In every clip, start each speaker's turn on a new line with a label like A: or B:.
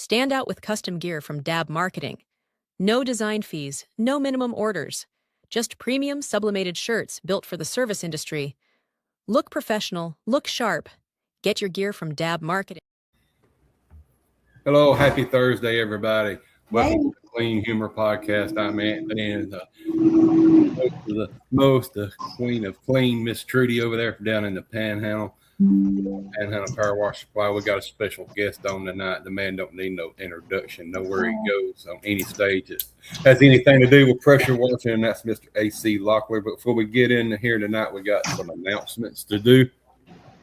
A: Stand out with custom gear from DAB Marketing. No design fees, no minimum orders. Just premium sublimated shirts built for the service industry. Look professional, look sharp. Get your gear from DAB Marketing.
B: Hello, happy Thursday, everybody. Welcome to the Clean Humor Podcast. I'm Anthony, and the queen of clean, Miss Trudy over there down in the Panhandle Power Wash Supply. We got a special guest on tonight. The man don't need no introduction. Know where he goes on any stage. It has anything to do with pressure washing, and that's Mr. AC Lockyer. But before we get in here tonight, we got some announcements to do.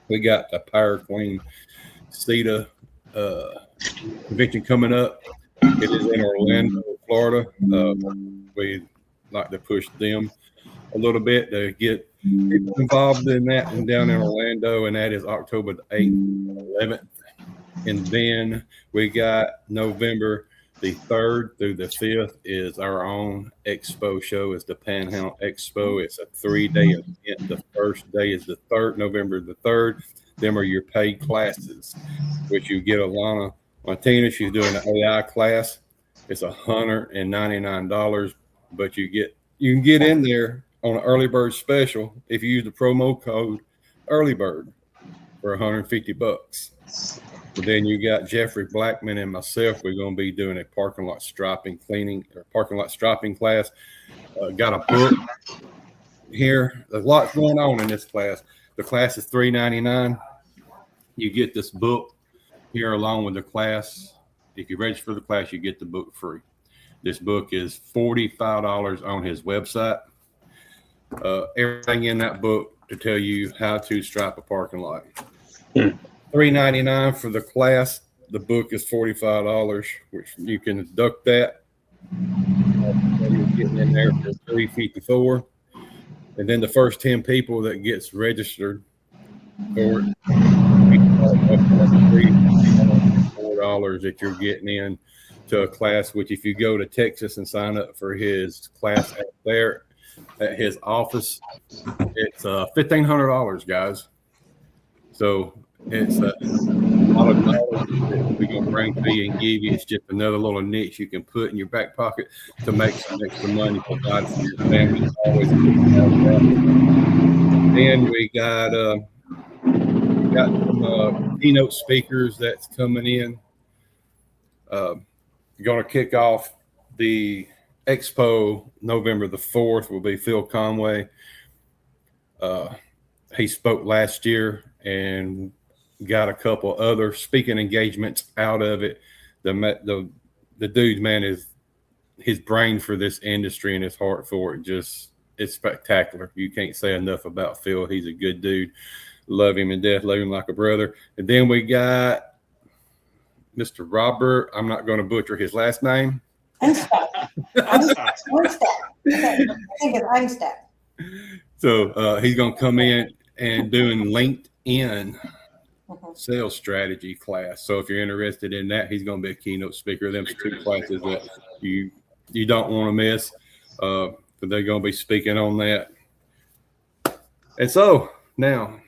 B: We got the Power Queen CETA convention coming up. It is in Orlando, Florida. We like to push them a little bit to get people involved in that and down in Orlando, and that is October the 8th and 11th. And then we got November the 3rd through the 5th is our own expo show. It's the Panhandle Expo. It's a 3-day event. The first day is the 3rd, November the 3rd. Them are your paid classes, which you get Alana Martina. She's doing an AI class. It's $199, but you can get in there on an early bird special if you use the promo code early bird for $150. But then you got Jeffrey Blackman and myself. We're going to be doing a parking lot striping class. Got a book here. There's lots going on in this class. The class is $399. You get this book here along with the class. If you register for the class, you get the book free. This book is $45 on his website. Everything in that book to tell you how to stripe a parking lot. $399 for the class. The book is $45, which you can deduct that. You're getting in there for $354. And then the first 10 people that gets registered for it, $4 that you're getting in to a class, which if you go to Texas and sign up for his class out there at his office, it's $1,500, guys. So it's a lot of dollars that we're going to bring to you and give you. It's just another little niche you can put in your back pocket to make some extra money provided for your family. Always then we got some keynote speakers that's coming in. Going to kick off the expo November the 4th will be Phil Conway. He spoke last year and got a couple other speaking engagements out of it. The dude, man, is his brain for this industry and his heart for it. Just, it's spectacular. You can't say enough about Phil. He's a good dude. Love him to death. Love him like a brother. And then we got Mr. Robert. I'm not going to butcher his last name.
C: Einstein. I think it's Einstein.
B: So he's going to come in and doing LinkedIn sales strategy class. So if you're interested in that, he's going to be a keynote speaker. Them two classes that you don't want to miss. But they're going to be speaking on that. And so now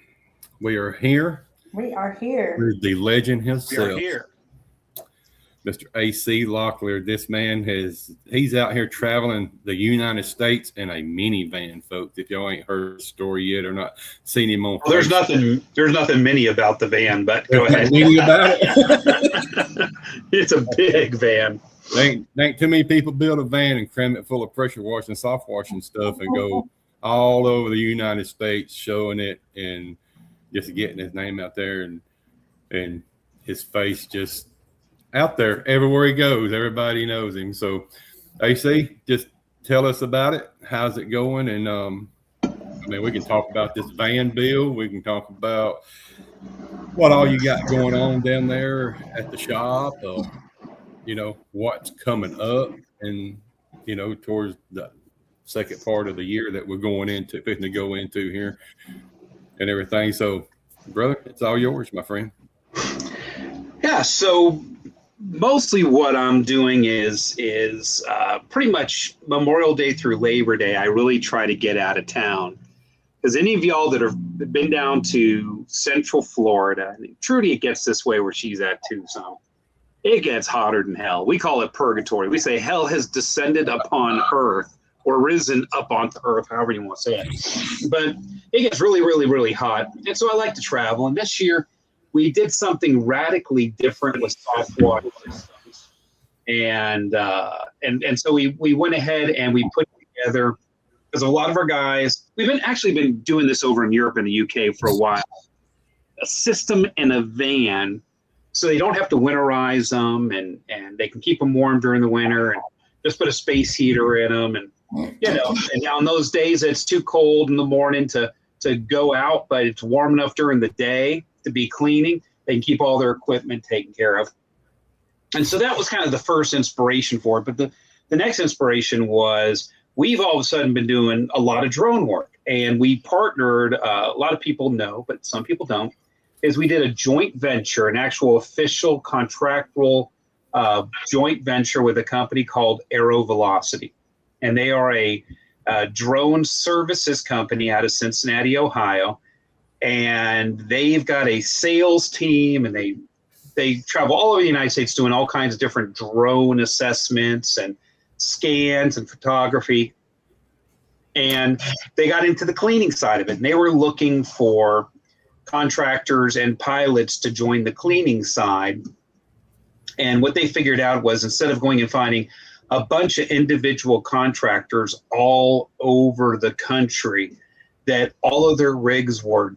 B: we are here.
C: We are here.
B: With the legend himself.
D: We are here.
B: Mr. AC Lockyer. This man he's out here traveling the United States in a minivan, folks. If y'all ain't heard the story yet or not seen him on
D: there's nothing mini about the van, but go ahead.
B: Mini about it.
D: It's a big van.
B: Ain't too many people build a van and cram it full of pressure washing, soft washing stuff and go all over the United States showing it and just getting his name out there and his face just out there everywhere he goes. Everybody knows him. So AC, just tell us about it. How's it going? And I mean, we can talk about this van bill. We can talk about what all you got going on down there at the shop. What's coming up, and towards the second part of the year that we're fitting to go into here, and everything. So, brother, it's all yours, my friend.
D: Yeah. So mostly what I'm doing is pretty much Memorial Day through Labor Day. I really try to get out of town. Because any of y'all that have been down to Central Florida, Trudy gets this way where she's at too. So it gets hotter than hell. We call it purgatory. We say hell has descended upon earth or risen up onto earth, however you want to say it. But it gets really, really, really hot. And so I like to travel. And this year we did something radically different with soft water systems. And so we went ahead and we put together, because a lot of our guys, we've been doing this over in Europe and the UK for a while, a system in a van so they don't have to winterize them and they can keep them warm during the winter and just put a space heater in them. And, you know, and on those days it's too cold in the morning to go out, but it's warm enough during the day to be cleaning. They can keep all their equipment taken care of. And so that was kind of the first inspiration for it. But the next inspiration was we've all of a sudden been doing a lot of drone work. And we partnered, a lot of people know, but some people don't, is we did a joint venture, an actual official contractual joint venture with a company called Aero Velocity. And they are a drone services company out of Cincinnati, Ohio. And they've got a sales team, and they travel all over the United States doing all kinds of different drone assessments and scans and photography. And they got into the cleaning side of it. And they were looking for contractors and pilots to join the cleaning side. And what they figured out was, instead of going and finding a bunch of individual contractors all over the country, that all of their rigs were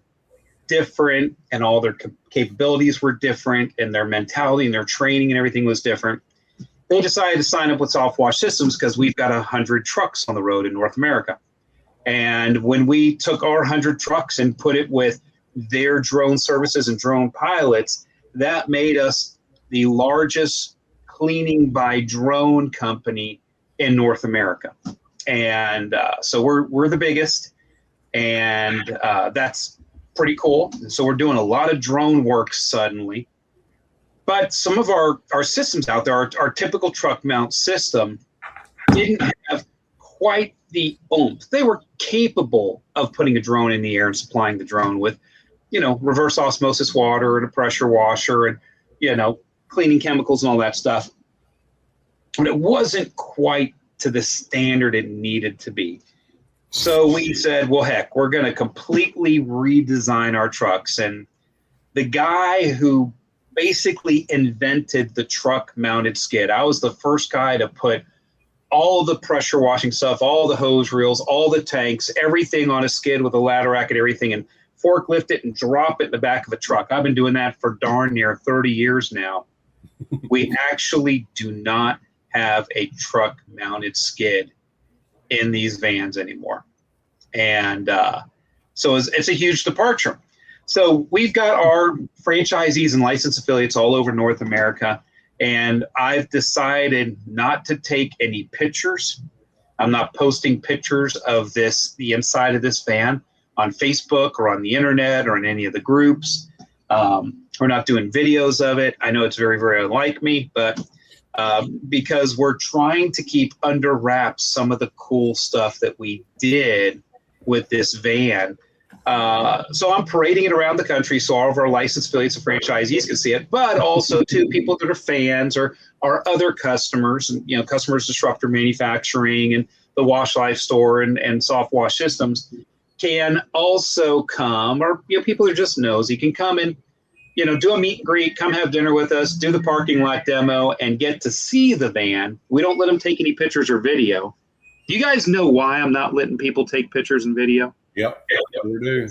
D: different and all their capabilities were different and their mentality and their training and everything was different, they decided to sign up with Soft Wash Systems because we've got 100 trucks on the road in North America. And when we took our 100 trucks and put it with their drone services and drone pilots, that made us the largest cleaning by drone company in North America. And so we're the biggest, and that's pretty cool. So we're doing a lot of drone work suddenly. But some of our systems out there, our typical truck mount system, didn't have quite the oomph. They were capable of putting a drone in the air and supplying the drone with, you know, reverse osmosis water and a pressure washer and, you know, cleaning chemicals and all that stuff. But it wasn't quite to the standard it needed to be. So we said, well, heck, we're going to completely redesign our trucks. And the guy who basically invented the truck mounted skid, I was the first guy to put all the pressure washing stuff, all the hose reels, all the tanks, everything on a skid with a ladder rack and everything, and forklift it and drop it in the back of a truck. I've been doing that for darn near 30 years now. We actually do not have a truck mounted skid in these vans anymore. And so it's a huge departure. So we've got our franchisees and licensed affiliates all over North America. And I've decided not to take any pictures. I'm not posting pictures of the inside of this van on Facebook or on the internet or in any of the groups. We're not doing videos of it. I know it's very, very unlike me, but because we're trying to keep under wraps some of the cool stuff that we did with this van. So I'm parading it around the country so all of our licensed affiliates and franchisees can see it, but also to people that are fans or our other customers, and, you know, Customers Disruptor Manufacturing and the Wash Life Store and Soft Wash Systems can also come, or, you know, people are just nosy, can come and, you know, do a meet and greet, come have dinner with us, do the parking lot demo, and get to see the van. We don't let them take any pictures or video. Do you guys know why I'm not letting people take pictures and video?
B: Yep, we do.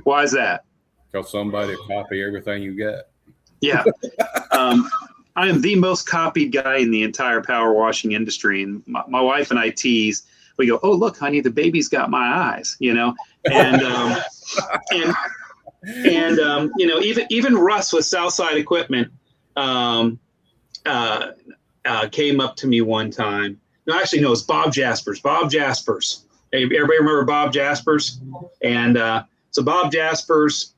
D: Why is that?
B: Because somebody will copy everything you got.
D: Yeah. I am the most copied guy in the entire power washing industry. And my wife and I tease, we go, oh, look, honey, the baby's got my eyes, you know? And, you know, even Russ with Southside Equipment came up to me one time. No, actually, no, it's Bob Jaspers. Bob Jaspers. Everybody remember Bob Jaspers? And so Bob Jaspers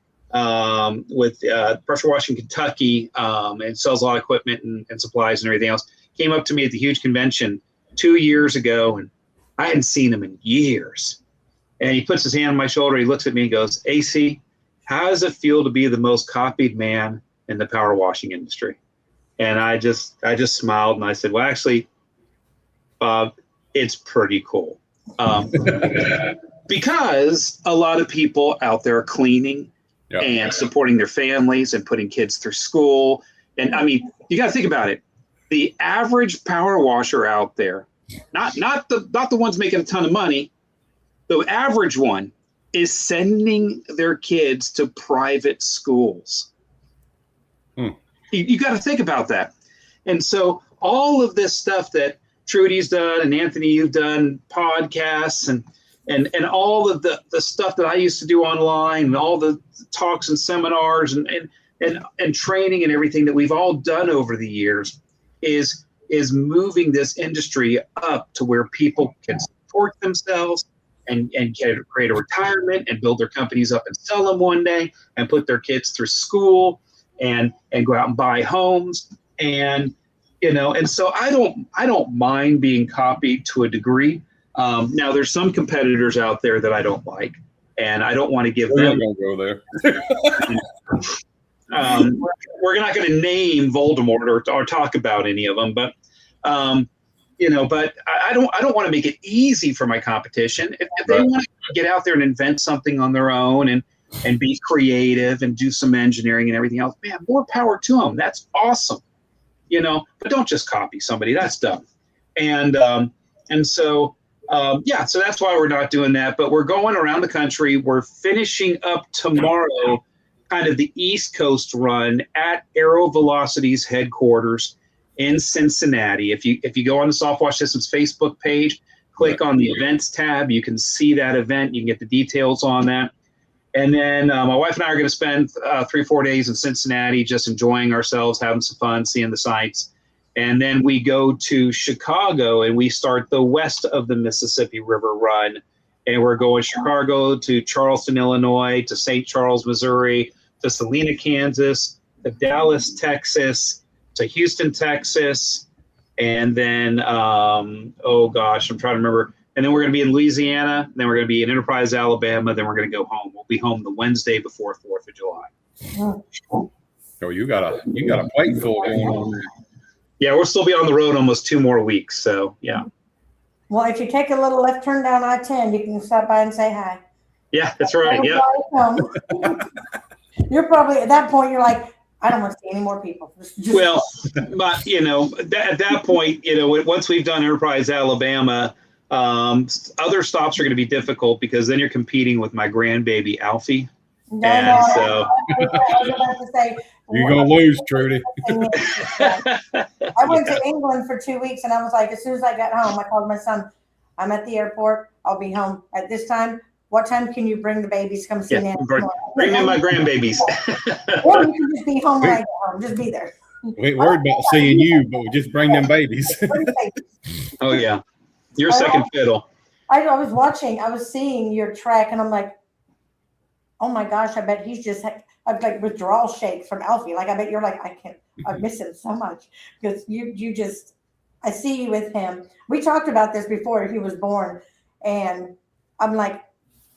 D: with Pressure Washing Kentucky and sells a lot of equipment and supplies and everything else, came up to me at the huge convention 2 years ago, and I hadn't seen him in years. And he puts his hand on my shoulder, he looks at me and goes, AC, how does it feel to be the most copied man in the power washing industry? And I just smiled and I said, well, actually, Bob, it's pretty cool. Because a lot of people out there are cleaning and supporting their families and putting kids through school. And I mean, you got to think about it. The average power washer out there, not the ones making a ton of money, the average one is sending their kids to private schools. You got to think about that. And so all of this stuff that Trudy's done and Anthony, you've done podcasts and all of the stuff that I used to do online and all the talks and seminars and training and everything that we've all done over the years is moving this industry up to where people can support themselves and create a retirement and build their companies up and sell them one day and put their kids through school and go out and buy homes. And so I don't mind being copied to a degree. Now there's some competitors out there that I don't like, and I don't want to give them.
B: We're not going to go there.
D: We're not going to name Voldemort or talk about any of them, but but I don't want to make it easy for my competition. If they want to get out there and invent something on their own and be creative and do some engineering and everything else, man, more power to them. That's awesome. But don't just copy somebody. That's dumb. So that's why we're not doing that. But we're going around the country. We're finishing up tomorrow, kind of the East Coast run at Aero Velocity's headquarters in Cincinnati. If you go on the Softwash Systems Facebook page, click on the events tab, you can see that event. You can get the details on that. And then my wife and I are going to spend 3-4 days in Cincinnati, just enjoying ourselves, having some fun, seeing the sights. And then we go to Chicago and we start the west of the Mississippi River run. And we're going Chicago to Charleston, Illinois, to St. Charles, Missouri, to Salina, Kansas, to Dallas, Texas, to Houston, Texas. And then, I'm trying to remember. And then we're going to be in Louisiana. Then we're going to be in Enterprise, Alabama. Then we're going to go home. We'll be home the Wednesday before 4th of July.
B: So you got a plate full going on there.
D: Yeah, we'll still be on the road almost 2 more weeks. So, yeah.
C: Well, if you take a little left turn down I-10, you can stop by and say hi.
D: Yeah, that's right. Yeah.
C: You're probably, at that point, you're like, I don't want to see any more people.
D: Well, but, at that point, once we've done Enterprise, Alabama, other stops are going to be difficult because then you're competing with my grandbaby Alfie.
C: I was about to say,
B: you're going to lose, Trudy.
C: I went to England for 2 weeks and I was like, as soon as I got home, I called my son, I'm at the airport. I'll be home at this time. What time can you bring the babies? Come see Nancy?
D: Bring in my grandbabies.
C: Or you can just be home when I get home. Just be there.
B: We ain't worried about seeing you, but we just bring them babies.
D: Oh, yeah. You're second fiddle.
C: I was seeing your track and I'm like, oh my gosh, I bet he's just I've like withdrawal shakes from Alfie. Like, I bet you're like, I miss him so much because I see you with him. We talked about this before he was born and I'm like,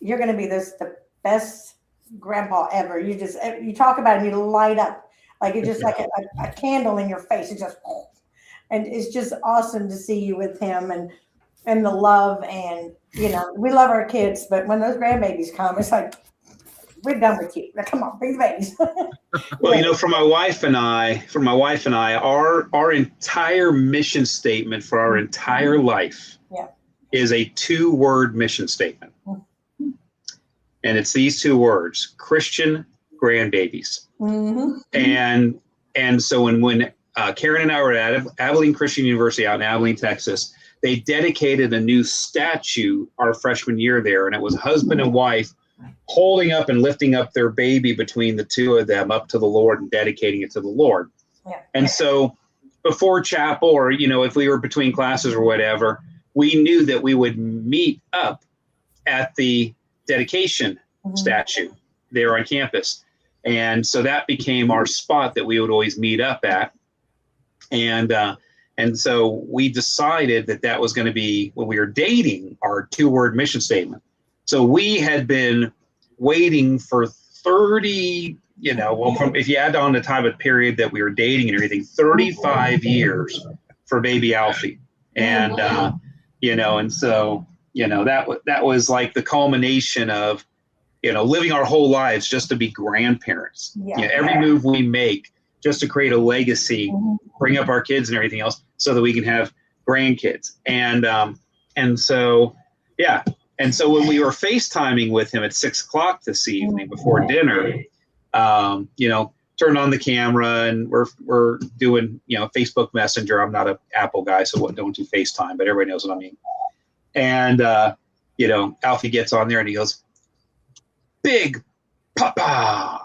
C: you're going to be the best grandpa ever. You talk about it and you light up like it's just like a candle in your face. And it's just awesome to see you with him and the love and, we love our kids, but when those grandbabies come, it's like, we're done with you. Now, come on, bring the babies.
D: Well, for my wife and I, our entire mission statement for our entire life is a 2-word mission statement. And it's these 2 words, Christian grandbabies. Mm-hmm. And so when Karen and I were at Abilene Christian University out in Abilene, Texas, they dedicated a new statue our freshman year there. And it was husband and wife holding up and lifting up their baby between the 2 of them up to the Lord and dedicating it to the Lord. Yeah. And so before chapel or, if we were between classes or whatever, we knew that we would meet up at the dedication statue there on campus. And so that became our spot that we would always meet up at. And so we decided that was going to be, when we were dating, our 2-word mission statement. So we had been waiting for 30 if you add on the time of period that we were dating and everything, 35 years for baby Alfie. And, and so, that was like the culmination of, living our whole lives just to be grandparents.
C: Yeah.
D: Every move we make just to create a legacy, bring up our kids and everything else so that we can have grandkids. And so, yeah. And so when we were FaceTiming with him at 6:00 this evening before dinner, turned on the camera and we're doing, Facebook Messenger. I'm not an Apple guy, so don't do FaceTime, but everybody knows what I mean. And, Alfie gets on there and he goes, "Big Papa."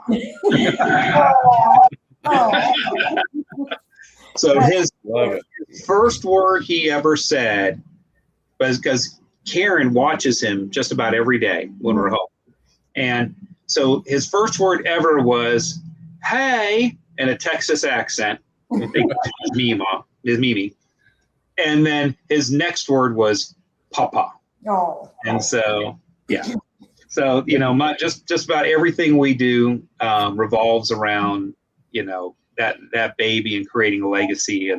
D: So his first word he ever said was, because Karen watches him just about every day when we're home. And so his first word ever was, "Hey," in a Texas accent. Mimi. And then his next word was Papa.
C: Oh.
D: And so, yeah. So, just about everything we do revolves around, that baby and creating a legacy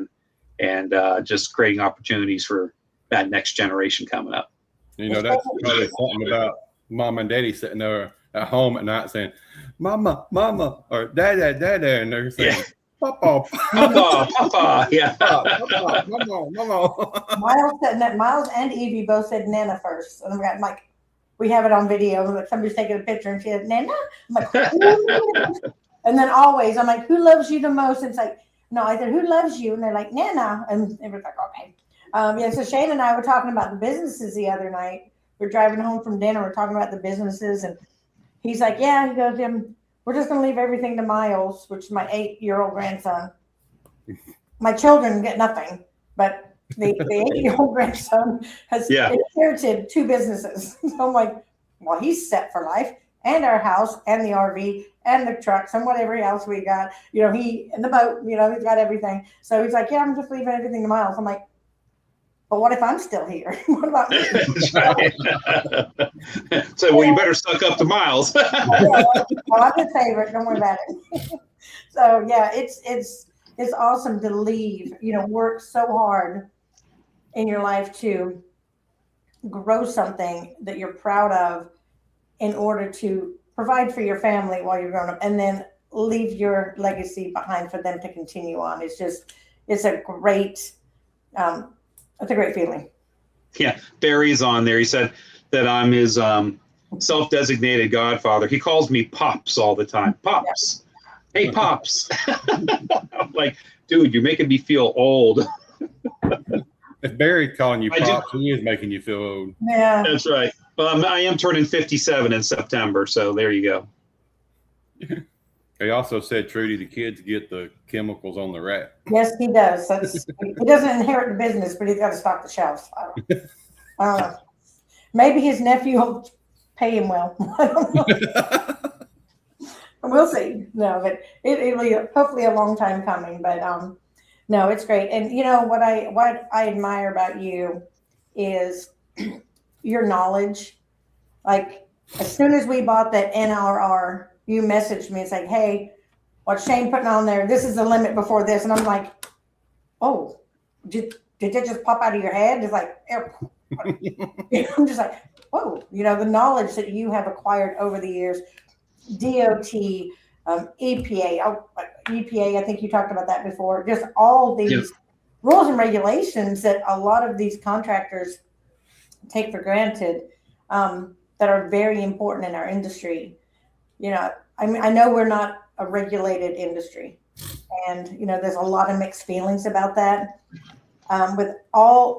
D: and just creating opportunities for that next generation coming up.
B: That's probably something about mom and daddy sitting there at home at night saying, "Mama, Mama," or "Dada, Dada," and they're saying, "Papa,
D: Papa, Papa," yeah.
B: Papa, Mama.
C: Miles and Evie both said Nana first. And I'm like, we have it on video. Like somebody's taking a picture and she said, "Nana." I'm like, and then always, I'm like, "Who loves you the most?" And it's like, no, I said, "Who loves you?" And they're like, "Nana." And everybody's like, "Okay." So Shane and I were talking about the businesses the other night. We're driving home from dinner. We're talking about the businesses. And he's like, "Yeah," he goes, "We're just going to leave everything to Miles," which is my 8-year-old grandson. My children get nothing, but the 8-year-old grandson has inherited 2 businesses. So I'm like, well, he's set for life, and our house and the RV and the trucks and whatever else we got. He and the boat, he's got everything. So he's like, "Yeah, I'm just leaving everything to Miles." I'm like, but what if I'm still here? What about me?
D: That's right. So, well, you better suck up to Miles.
C: Well, I'm his favorite. Don't worry about it. So, yeah, it's awesome to leave, work so hard in your life to grow something that you're proud of in order to provide for your family while you're growing up, and then leave your legacy behind for them to continue on. It's a great feeling.
D: Yeah, Barry's on there. He said that I'm his self-designated godfather. He calls me Pops all the time. Pops. Yeah. Hey, Pops. I'm like, dude, you're making me feel old.
B: If Barry's calling you Pops, he is making you feel old.
C: Yeah.
D: That's right. Well, I am turning 57 in September, so there you go.
B: He also said, Trudy, the kids get the chemicals on the rat.
C: Yes, he does. He doesn't inherit the business, but he's got to stock the shelves. I don't know. Maybe his nephew will pay him well. I don't know. We'll see. No, but it'll be hopefully a long time coming. But no, it's great. And what I admire about you is your knowledge. Like as soon as we bought that NRR, you messaged me. It's like, "Hey, what's Shane putting on there? This is the limit before this." And I'm like, "Oh, did that just pop out of your head?" It's like, I'm just like, whoa, the knowledge that you have acquired over the years, DOT, EPA, I think you talked about that before. Just all these rules and regulations that a lot of these contractors take for granted, that are very important in our industry. I know we're not a regulated industry, and there's a lot of mixed feelings about that. With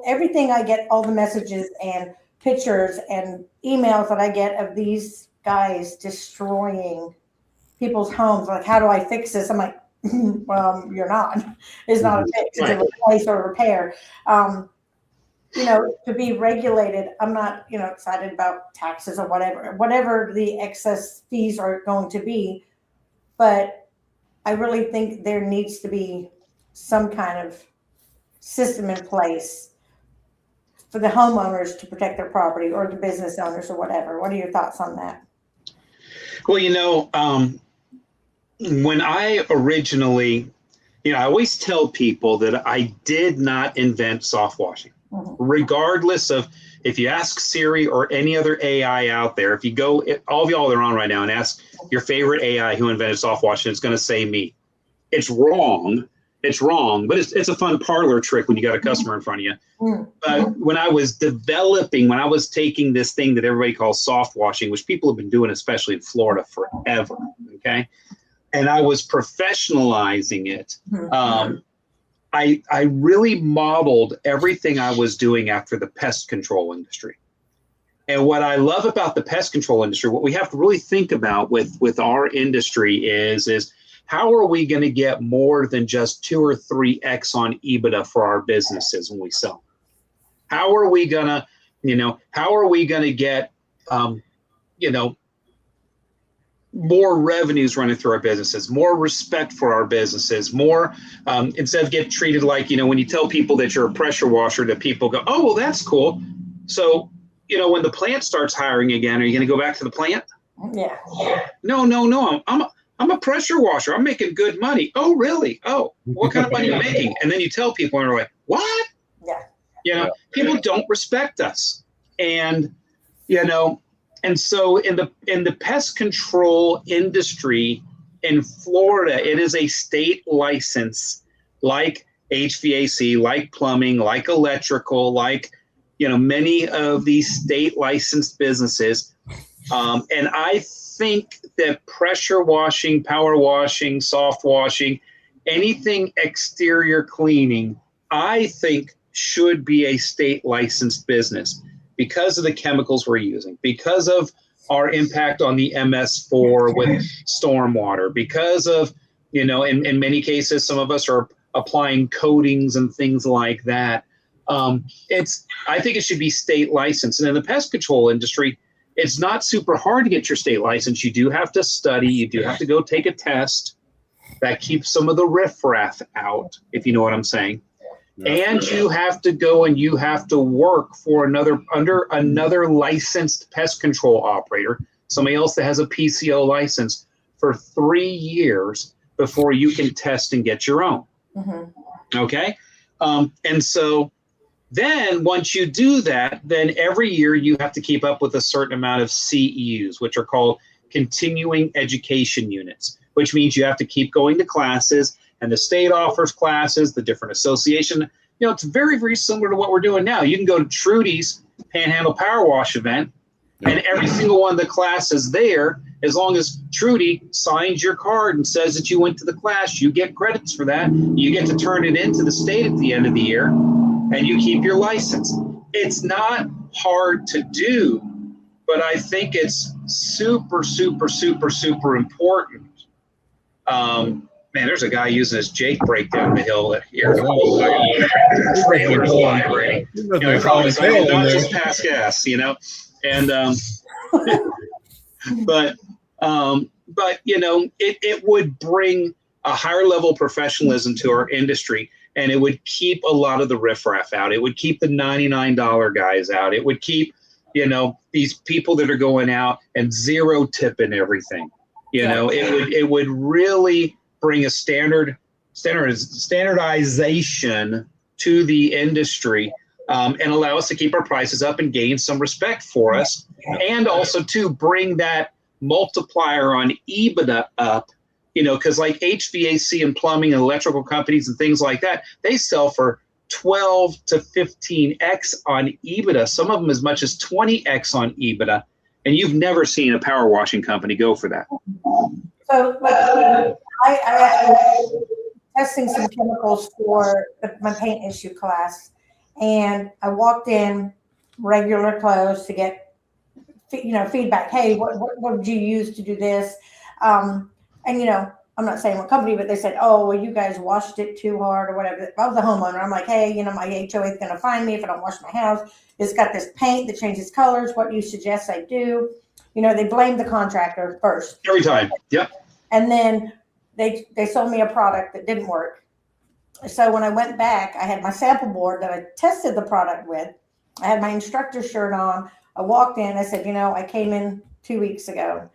C: everything I get, all the messages and pictures and emails that I get of these guys destroying people's homes, like, how do I fix this? I'm like, well, you're not. It's not a fix, it's a replace or a repair. To be regulated, I'm not, excited about taxes or whatever the excess fees are going to be. But I really think there needs to be some kind of system in place for the homeowners to protect their property, or the business owners or whatever. What are your thoughts on that?
D: Well, when I originally, I always tell people that I did not invent soft washing, regardless of if you ask Siri or any other AI out there, if you go, all of y'all that are on right now and ask your favorite AI who invented soft washing, it's going to say me. It's wrong. It's wrong, but it's a fun parlor trick when you got a customer in front of you. But when I was taking this thing that everybody calls soft washing, which people have been doing, especially in Florida, forever, okay? And I was professionalizing it. I really modeled everything I was doing after the pest control industry. And what I love about the pest control industry, what we have to really think about with our industry is how are we going to get more than just 2 or 3x on EBITDA for our businesses when we sell? How are we going to, get, more revenues running through our businesses, more respect for our businesses, more instead of get treated like, when you tell people that you're a pressure washer, that people go, oh, well, that's cool. So, when the plant starts hiring again, are you going to go back to the plant?
C: Yeah.
D: No. I'm a pressure washer. I'm making good money. Oh, really? Oh, what kind of money are you making? And then you tell people and they're like, what?
C: Yeah.
D: People don't respect us. And, and so in the pest control industry in Florida, it is a state license like HVAC, like plumbing, like electrical, like, many of these state licensed businesses. And I think that pressure washing, power washing, soft washing, anything exterior cleaning, I think should be a state licensed business because of the chemicals we're using, because of our impact on the MS4 with stormwater, because of, in many cases, some of us are applying coatings and things like that. I think it should be state licensed. And in the pest control industry, it's not super hard to get your state license. You do have to study. You do have to go take a test that keeps some of the riffraff out, if you know what I'm saying. And you have to go and you have to work for under another licensed pest control operator, somebody else that has a PCO license for 3 years before you can test and get your own. Okay. And so then once you do that, then every year you have to keep up with a certain amount of CEUs, which are called continuing education units, which means you have to keep going to classes, and the state offers classes, the different association. It's very, very similar to what we're doing now. You can go to Trudy's Panhandle Power Wash event, and every single one of the classes there, as long as Trudy signs your card and says that you went to the class, you get credits for that. You get to turn it into the state at the end of the year, and you keep your license. It's not hard to do, but I think it's super, super, super, super important. Man, there's a guy using his Jake brake down the hill here. Trailers vibrating. I promise I did not just pass gas, and but it would bring a higher level of professionalism to our industry, and it would keep a lot of the riffraff out. It would keep the $99 guys out. It would keep these people that are going out and zero tipping everything. It would really bring a standardization to the industry, and allow us to keep our prices up and gain some respect for us, and also to bring that multiplier on EBITDA up, because like HVAC and plumbing and electrical companies and things like that, they sell for 12 to 15x on EBITDA, some of them as much as 20x on EBITDA, and you've never seen a power washing company go for that.
C: So I actually was testing some chemicals for my paint issue class, and I walked in regular clothes to get feedback. Hey, what did you use to do this? And I'm not saying what company, but they said, oh, well, you guys washed it too hard or whatever. If I was a homeowner, I'm like, hey, my HOA is going to find me if I don't wash my house. It's got this paint that changes colors. What do you suggest I do? They blamed the contractor first.
D: Every time. Yep.
C: And then they sold me a product that didn't work. So when I went back, I had my sample board that I tested the product with. I had my instructor shirt on. I walked in. I said, I came in 2 weeks ago,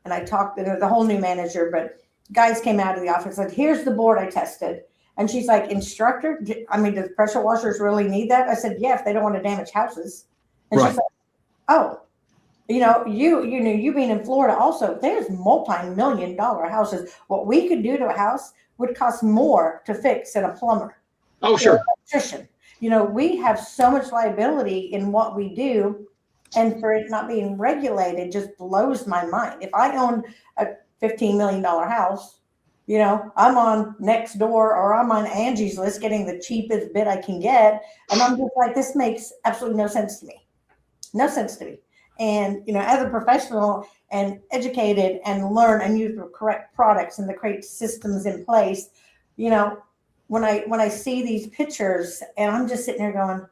C: and I talked to the whole new manager, but guys came out of the office and said, here's the board I tested. And she's like, instructor, I mean, does pressure washers really need that? I said, yeah, if they don't want to damage houses. And she's like, oh, you know, you being in Florida also, there's multi-million-dollar houses. What we could do to a house would cost more to fix than a plumber.
D: Oh, sure.
C: Electrician. You know, we have so much liability in what we do, and for it not being regulated just blows my mind. If I own a $15 million house, you know, I'm on Nextdoor or I'm on Angie's List getting the cheapest bid I can get. And I'm just like, this makes absolutely no sense to me. No sense to me. And, you know, as a professional and educated and learn and use the correct products and the correct systems in place, you know, when I see these pictures and I'm just sitting there going,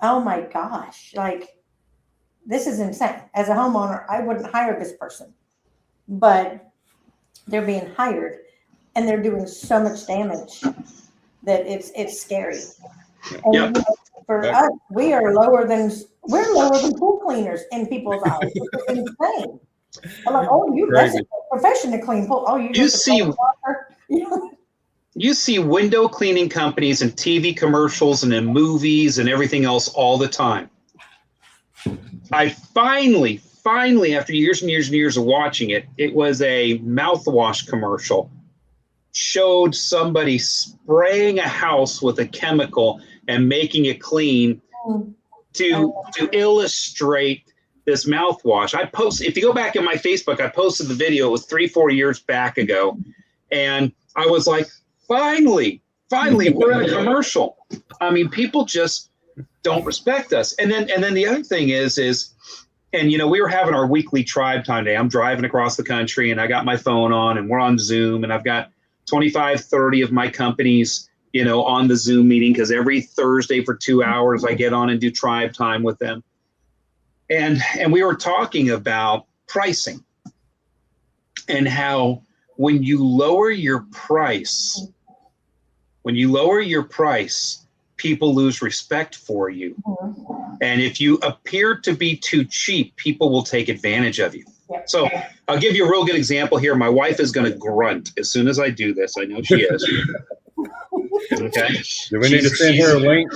C: oh my gosh, like, this is insane. As a homeowner, I wouldn't hire this person, but they're being hired and they're doing so much damage that it's scary. And
D: Yep.
C: you know, for us, we're lower than pool cleaners in people's eyes. It's insane. I'm like, oh, that's a profession to clean pool. Oh, you
D: see window cleaning companies and TV commercials and in movies and everything else all the time. I finally, after years and years and years of watching it, it was a mouthwash commercial. Showed somebody spraying a house with a chemical and making it clean to illustrate this mouthwash. If you go back in my Facebook, I posted the video. It was 3-4 years back ago. And I was like, finally, we're in a commercial. I mean, people just don't respect us. And then the other thing is, and you know, we were having our weekly tribe time day. I'm driving across the country and I got my phone on and we're on Zoom and I've got 25, 30 of my companies, you know, on the Zoom meeting because every Thursday for 2 hours I get on and do tribe time with them. And we were talking about pricing and how when you lower your price, people lose respect for you. And if you appear to be too cheap, people will take advantage of you. So I'll give you a real good example here. My wife is going to grunt as soon as I do this. I know she is. Okay.
B: Do we need to send her a link?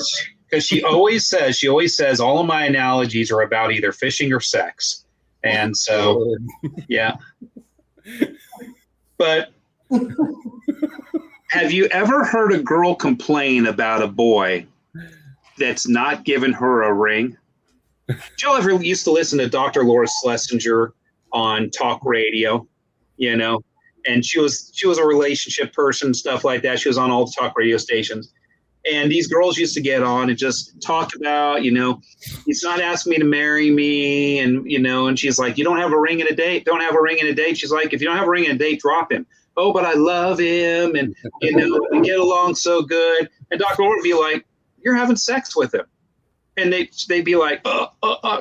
D: Because she always says all of my analogies are about either fishing or sex. And so, yeah. But have you ever heard a girl complain about a boy that's not giving her a ring? Did y'all ever used to listen to Dr. Laura Schlesinger on talk radio, you know, and she was a relationship person, stuff like that. She was on all the talk radio stations. And these girls used to get on and just talk about, you know, he's not asking me to marry me. And, you know, and she's like, you don't have a ring and a date. Don't have a ring and a date. She's like, if you don't have a ring and a date, drop him. Oh, but I love him. And, you know, we get along so good. And Dr. Laura would be like, you're having sex with him. And they'd be like,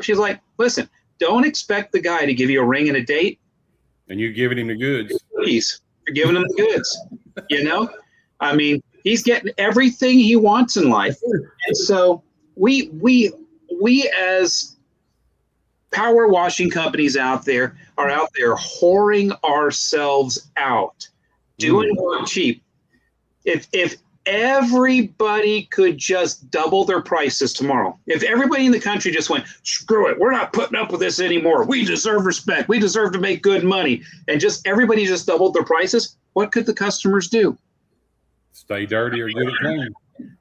D: She's like, listen, don't expect the guy to give you a ring and a date.
B: And you're giving him the goods.
D: Please, you're giving him the goods. You know, I mean, he's getting everything he wants in life. And so we as power washing companies out there are out there whoring ourselves out, doing work cheap. If everybody could just double their prices tomorrow, if everybody in the country just went, screw it, we're not putting up with this anymore. We deserve respect. We deserve to make good money. And just everybody just doubled their prices. What could the customers do?
B: Stay dirty or get it clean.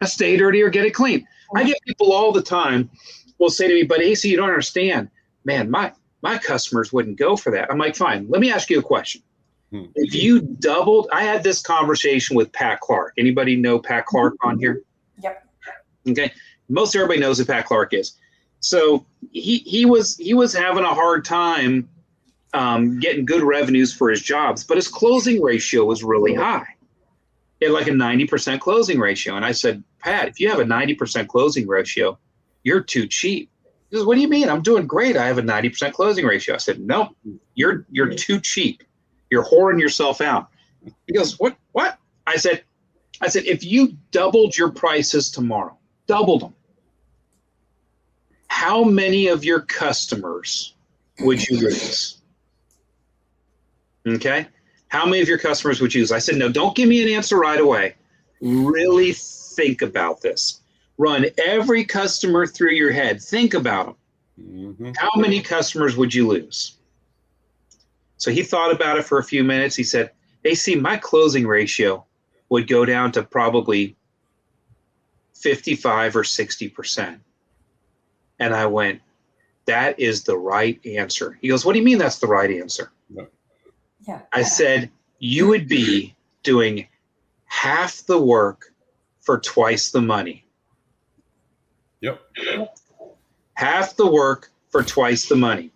D: Stay dirty or get it clean. I get people all the time will say to me, but AC, you don't understand. Man, my customers wouldn't go for that. I'm like, fine, let me ask you a question. If you doubled, I had this conversation with Pat Clark. Anybody know Pat Clark on here?
C: Yep.
D: Okay. Most everybody knows who Pat Clark is. So he was having a hard time getting good revenues for his jobs, but his closing ratio was really high. He had like a 90% closing ratio. And I said, Pat, if you have a 90% closing ratio, you're too cheap. He says, what do you mean? I'm doing great. I have a 90% closing ratio. I said, no, you're too cheap. You're whoring yourself out. He goes, what? I said, if you doubled your prices tomorrow, doubled them, how many of your customers would you lose? Okay. How many of your customers would use? I said, no, don't give me an answer right away. Really think about this. Run every customer through your head. Think about them.
B: Mm-hmm.
D: How many customers would you lose? So he thought about it for a few minutes. He said, AC, my closing ratio would go down to probably 55 or 60%. And I went, that is the right answer. He goes, what do you mean that's the right answer?
C: Yeah.
D: I said, you would be doing half the work for twice the money.
B: Yep.
D: Half the work for twice the money.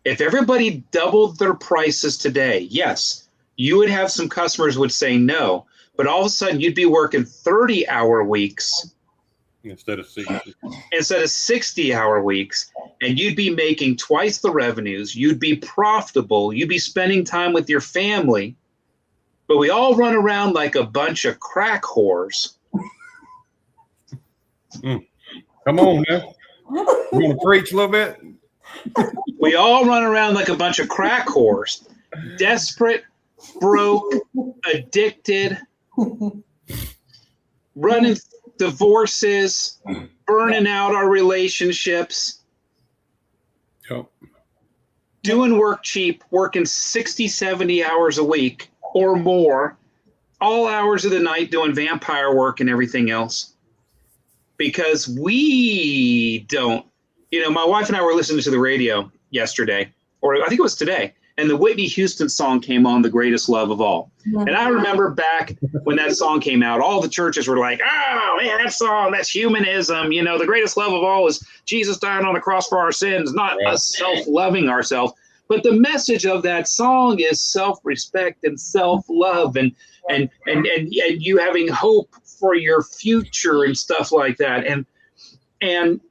D: If everybody doubled their prices today, yes, you would have some customers would say no, but all of a sudden you'd be working 30-hour weeks
B: Instead of 60.
D: instead of 60-hour weeks, and you'd be making twice the revenues. You'd be profitable. You'd be spending time with your family. But we all run around like a bunch of crack whores.
B: Come on now. You want to preach a little bit?
D: We all run around like a bunch of crack whores, desperate, broke, addicted, running divorces, burning out our relationships,
B: Yep.
D: doing work cheap, working 60, 70 hours a week or more, all hours of the night doing vampire work and everything else. Because we don't, my wife and I were listening to the radio yesterday, or I think it was today, and the Whitney Houston song came on, The Greatest Love of All. And I remember back when that song came out, all the churches were like, oh, man, that song, that's humanism. The greatest love of all is Jesus dying on the cross for our sins, not us self-loving ourselves. But the message of that song is self-respect and self-love and you having hope for your future and stuff like that. And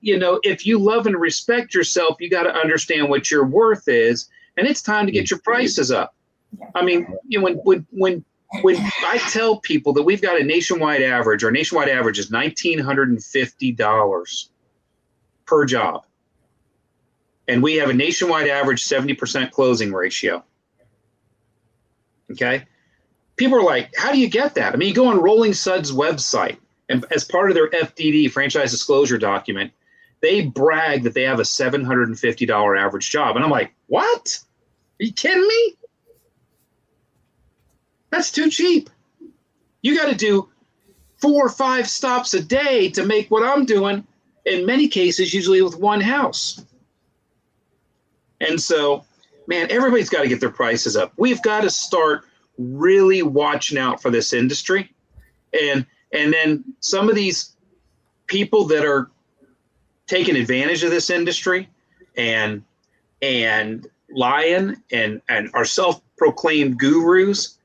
D: if you love and respect yourself, you got to understand what your worth is. And it's time to get your prices up. I mean, when I tell people that we've got a nationwide average, our nationwide average is $1,950 per job. And we have a nationwide average 70% closing ratio. Okay. People are like, how do you get that? I mean, you go on Rolling Suds website, and as part of their FDD, franchise disclosure document, they brag that they have a $750 average job. And I'm like, what? Are you kidding me? That's too cheap. You got to do 4 or 5 stops a day to make what I'm doing, in many cases, usually with one house. And so, man, everybody's got to get their prices up. We've got to start really watching out for this industry. And then some of these people that are taking advantage of this industry and lying and are self-proclaimed gurus.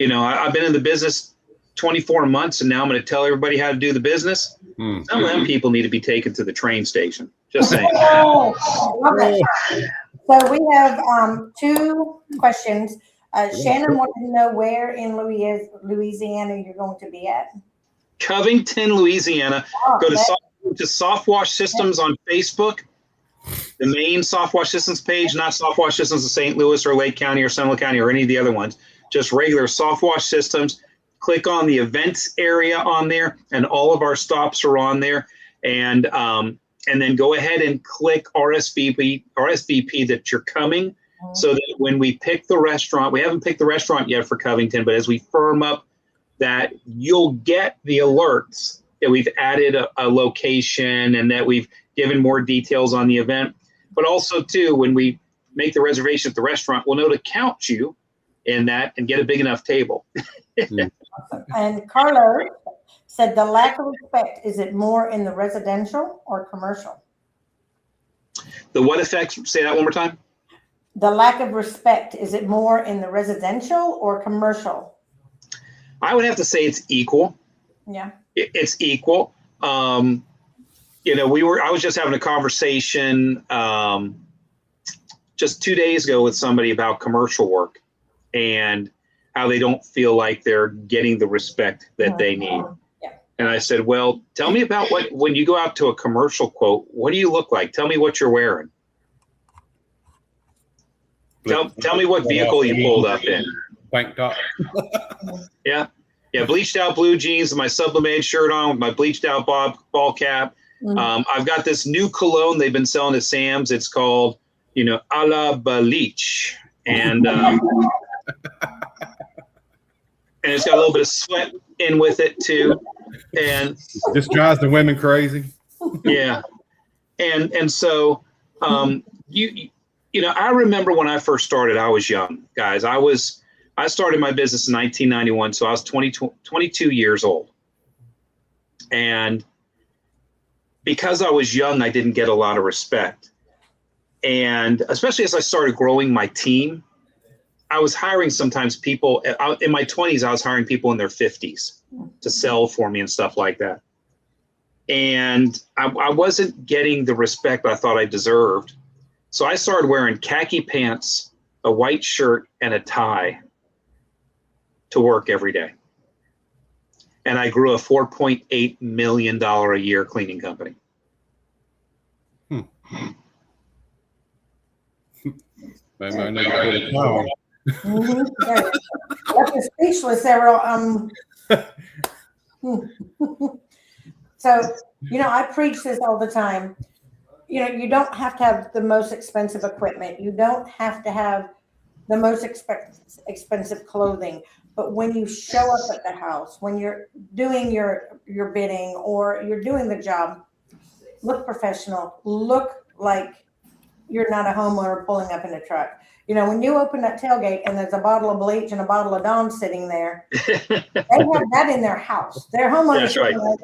D: I've been in the business 24 months, and now I'm going to tell everybody how to do the business. Some of them people need to be taken to the train station. Just saying.
C: Oh, love it. So we have 2 questions. Shannon wanted to know where in Louisiana you're going to be at.
D: Covington, Louisiana. Go to Soft Wash Systems on Facebook. The main Soft Wash Systems page, not Soft Wash Systems of St. Louis or Lake County or Seminole County or any of the other ones. Just regular Soft Wash Systems. Click on the events area on there, and all of our stops are on there. And then go ahead and click RSVP that you're coming, so that when we pick the restaurant, we haven't picked the restaurant yet for Covington, but as we firm up that, you'll get the alerts that we've added a location and that we've given more details on the event. But also, too, when we make the reservation at the restaurant, we'll know to count you in that and get a big enough table.
C: And Carlo said the lack of respect, is it more in the residential or commercial?
D: The what effect? Say that one more time.
C: The lack of respect, is it more in the residential or commercial?
D: I would have to say it's equal.
C: Yeah.
D: It's equal. I was just having a conversation just 2 days ago with somebody about commercial work and how they don't feel like they're getting the respect that they need.
C: Yeah.
D: And I said, well, tell me about when you go out to a commercial quote, what do you look like? Tell me what you're wearing. Tell me what vehicle you pulled up in.
B: tank top.
D: Yeah. Yeah. Bleached out blue jeans and my sublimated shirt on with my bleached out ball cap. I've got this new cologne they've been selling at Sam's. It's called, a la bleach. And, and it's got a little bit of sweat in with it too. And
B: this drives the women crazy.
D: Yeah. And so, I remember when I first started, I was young, guys. I started my business in 1991, so I was 22 years old. And because I was young, I didn't get a lot of respect. And especially as I started growing my team, I was hiring sometimes people in my 20s, I was hiring people in their 50s to sell for me and stuff like that. And I wasn't getting the respect I thought I deserved. So I started wearing khaki pants, a white shirt, and a tie to work every day. And I grew a $4.8 million a year cleaning company.
B: I know you put a tie on.
C: Left speechless there. So, I preach this all the time. You don't have to have the most expensive equipment. You don't have to have the most expensive clothing. But when you show up at the house, when you're doing your bidding or you're doing the job, look professional. Look like you're not a homeowner pulling up in a truck. When you open that tailgate and there's a bottle of bleach and a bottle of Dawn sitting there, they have that in their house. Their homeowners
D: That's right.
C: Like,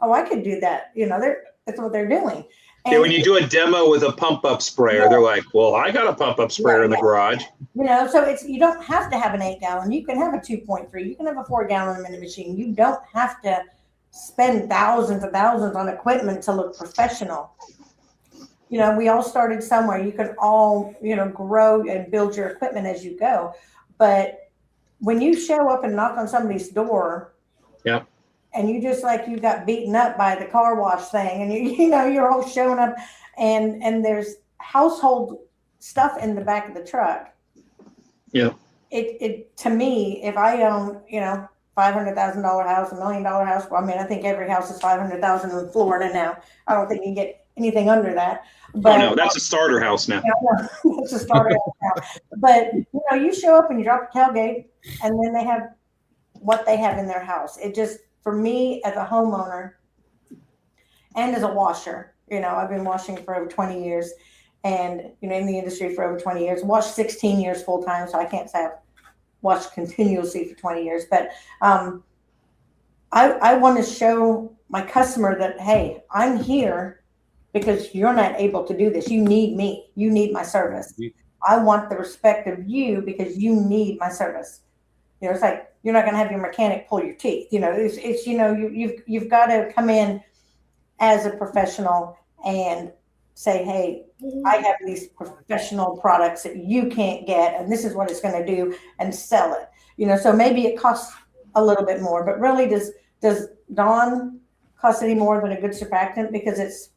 C: oh, I could do that. That's what they're doing. And,
D: when you do a demo with a pump-up sprayer, they're like, well, I got a pump-up sprayer in the garage.
C: So you don't have to have an 8-gallon. You can have a 2.3. You can have a 4-gallon minute machine. You don't have to spend thousands and thousands on equipment to look professional. We all started somewhere. You can all, grow and build your equipment as you go. But when you show up and knock on somebody's door,
D: yep,
C: and you just like you got beaten up by the car wash thing, and you're all showing up, and there's household stuff in the back of the truck.
D: Yeah.
C: It to me, if I own $500,000 house, $1 million house, well, I think every house is $500,000 in Florida now. I don't think you can get anything under that. But
D: no, that's a starter house now.
C: It's a starter house now. But you show up and you drop the tailgate, and then they have what they have in their house. It just, for me as a homeowner and as a washer, I've been washing for over 20 years and, in the industry for over 20 years, washed 16 years full time. So I can't say I've watched continuously for 20 years, but I want to show my customer that, hey, I'm here because you're not able to do this. You need me. You need my service. I want the respect of you because you need my service. It's like, you're not going to have your mechanic pull your teeth. It's you've got to come in as a professional and say, hey, I have these professional products that you can't get, and this is what it's going to do, and sell it. So maybe it costs a little bit more, but really does Dawn cost any more than a good surfactant because it's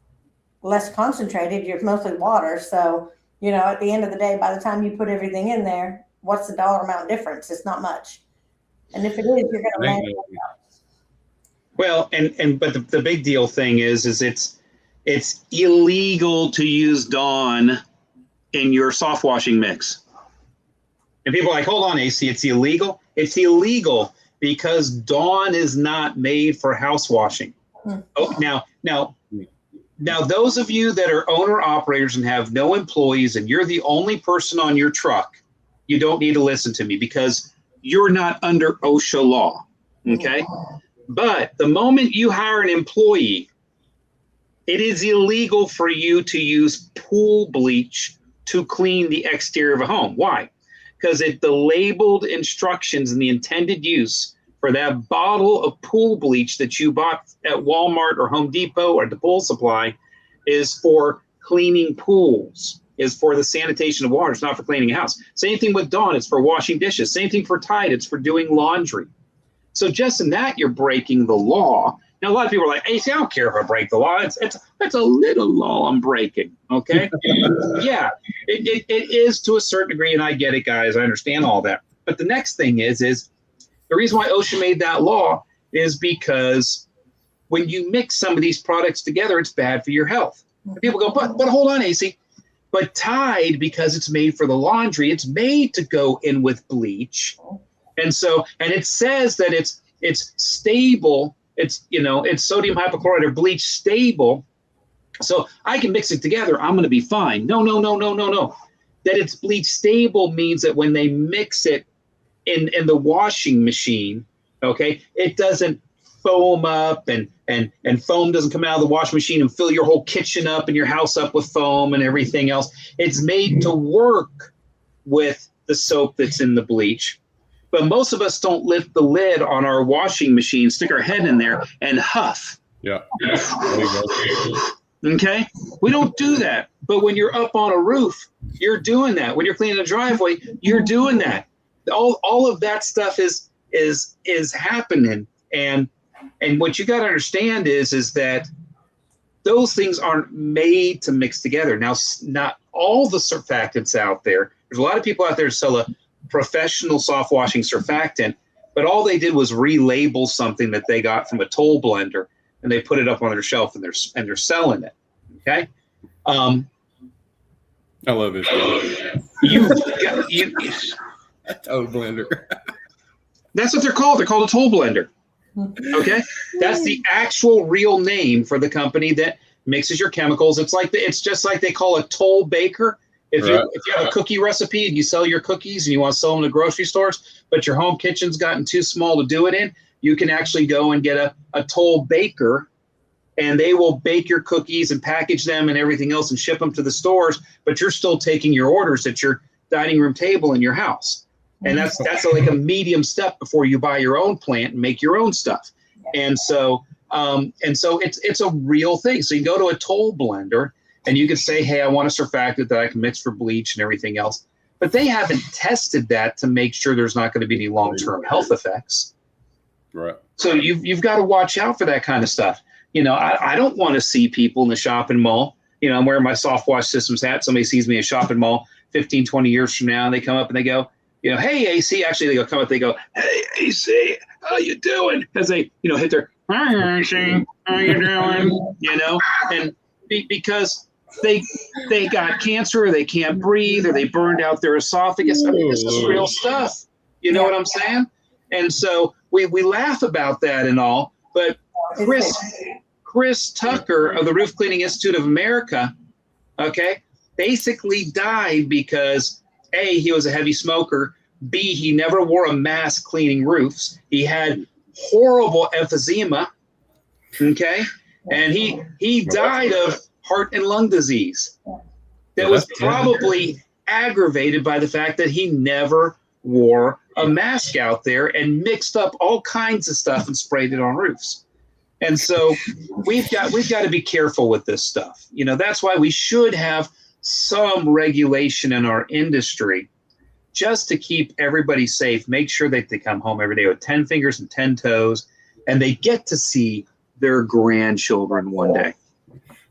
C: less concentrated? You're mostly water. So, at the end of the day, by the time you put everything in there, what's the dollar amount difference? It's not much. And if it is, you're going to land it out.
D: Well, but the big deal thing is it's illegal to use Dawn in your soft washing mix. And people are like, hold on, AC, it's illegal? It's illegal because Dawn is not made for house washing. Oh, now, those of you that are owner operators and have no employees and you're the only person on your truck, you don't need to listen to me because you're not under OSHA law, okay? But the moment you hire an employee, it is illegal for you to use pool bleach to clean the exterior of a home. Why? Because the labeled instructions and the intended use for that bottle of pool bleach that you bought at Walmart or Home Depot or the pool supply is for cleaning pools, is for the sanitation of water. It's not for cleaning a house. Same thing with Dawn. It's for washing dishes. Same thing for Tide. It's for doing laundry. So just in that, you're breaking the law. Now, a lot of people are like, hey, see, I don't care if I break the law. It's a little law I'm breaking, okay? Yeah, it is to a certain degree, and I get it, guys. I understand all that. But the next thing is the reason why OSHA made that law is because when you mix some of these products together, it's bad for your health. And people go, but hold on, AC. But Tide, because it's made for the laundry, it's made to go in with bleach. And it says that it's stable. It's sodium hypochlorite or bleach stable. So I can mix it together. I'm going to be fine. No. That it's bleach stable means that when they mix it in the washing machine, okay, it doesn't foam up and foam doesn't come out of the washing machine and fill your whole kitchen up and your house up with foam and everything else. It's made to work with the soap that's in the bleach. But most of us don't lift the lid on our washing machine, stick our head in there and huff.
B: Yeah.
D: Okay, we don't do that. But when you're up on a roof, you're doing that. When you're cleaning a driveway, you're doing that. All of that stuff is happening. And what you got to understand is that those things aren't made to mix together. Now, not all the surfactants out there. There's a lot of people out there who sell a professional soft washing surfactant, but all they did was relabel something that they got from a toll blender, and they put it up on their shelf and they're selling it. Okay.
B: I love it. A toll blender.
D: That's what they're called. They're called a toll blender. Okay. That's the actual real name for the company that mixes your chemicals. It's just like they call a toll baker. If you have a cookie recipe and you sell your cookies and you want to sell them to grocery stores, but your home kitchen's gotten too small to do it in, you can actually go and get a toll baker, and they will bake your cookies and package them and everything else and ship them to the stores, but you're still taking your orders at your dining room table in your house. And that's like a medium step before you buy your own plant and make your own stuff. And so it's a real thing. So you go to a toll blender and you can say, hey, I want a surfactant that I can mix for bleach and everything else. But they haven't tested that to make sure there's not going to be any long-term health effects.
B: Right.
D: So you've got to watch out for that kind of stuff. I don't want to see people in the shopping mall. I'm wearing my Soft Wash Systems hat. Somebody sees me in a shopping mall 15, 20 years from now, and they come up and they go, hey, AC. Actually, they go, hey, AC, how you doing? As they, hit their, hi, AC, how you doing? And because they got cancer, or they can't breathe, or they burned out their esophagus. I mean, this is real stuff. You know what I'm saying? And so we laugh about that and all, but Chris Tucker of the Roof Cleaning Institute of America, okay, basically died because A, he was a heavy smoker, B, he never wore a mask cleaning roofs. He had horrible emphysema, okay, and he died of heart and lung disease. That was probably aggravated by the fact that he never wore a mask out there and mixed up all kinds of stuff and sprayed it on roofs. And so we've got to be careful with this stuff. That's why we should have some regulation in our industry just to keep everybody safe. Make sure that they come home every day with 10 fingers and 10 toes, and they get to see their grandchildren one day.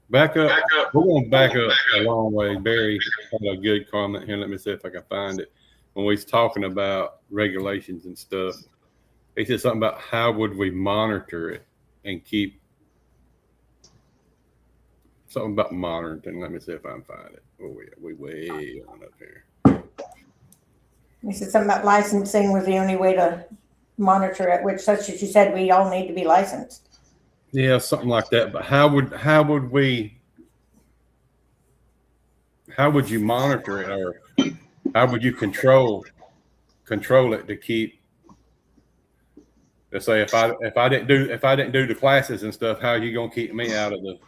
B: Back up. We're going to back up a long way. Barry had a good comment here. Let me see if I can find it. When we was talking about regulations and stuff, he said something about how would we monitor it and keep something about monitoring. Let me see if I can find it. Oh, we way on up here.
C: He said something about licensing was the only way to monitor it, which, such as you said, we all need to be licensed.
B: Yeah, something like that. But how would you monitor it, or how would you control it to keep? Let's say if I didn't do the classes and stuff, how are you gonna keep me out of the?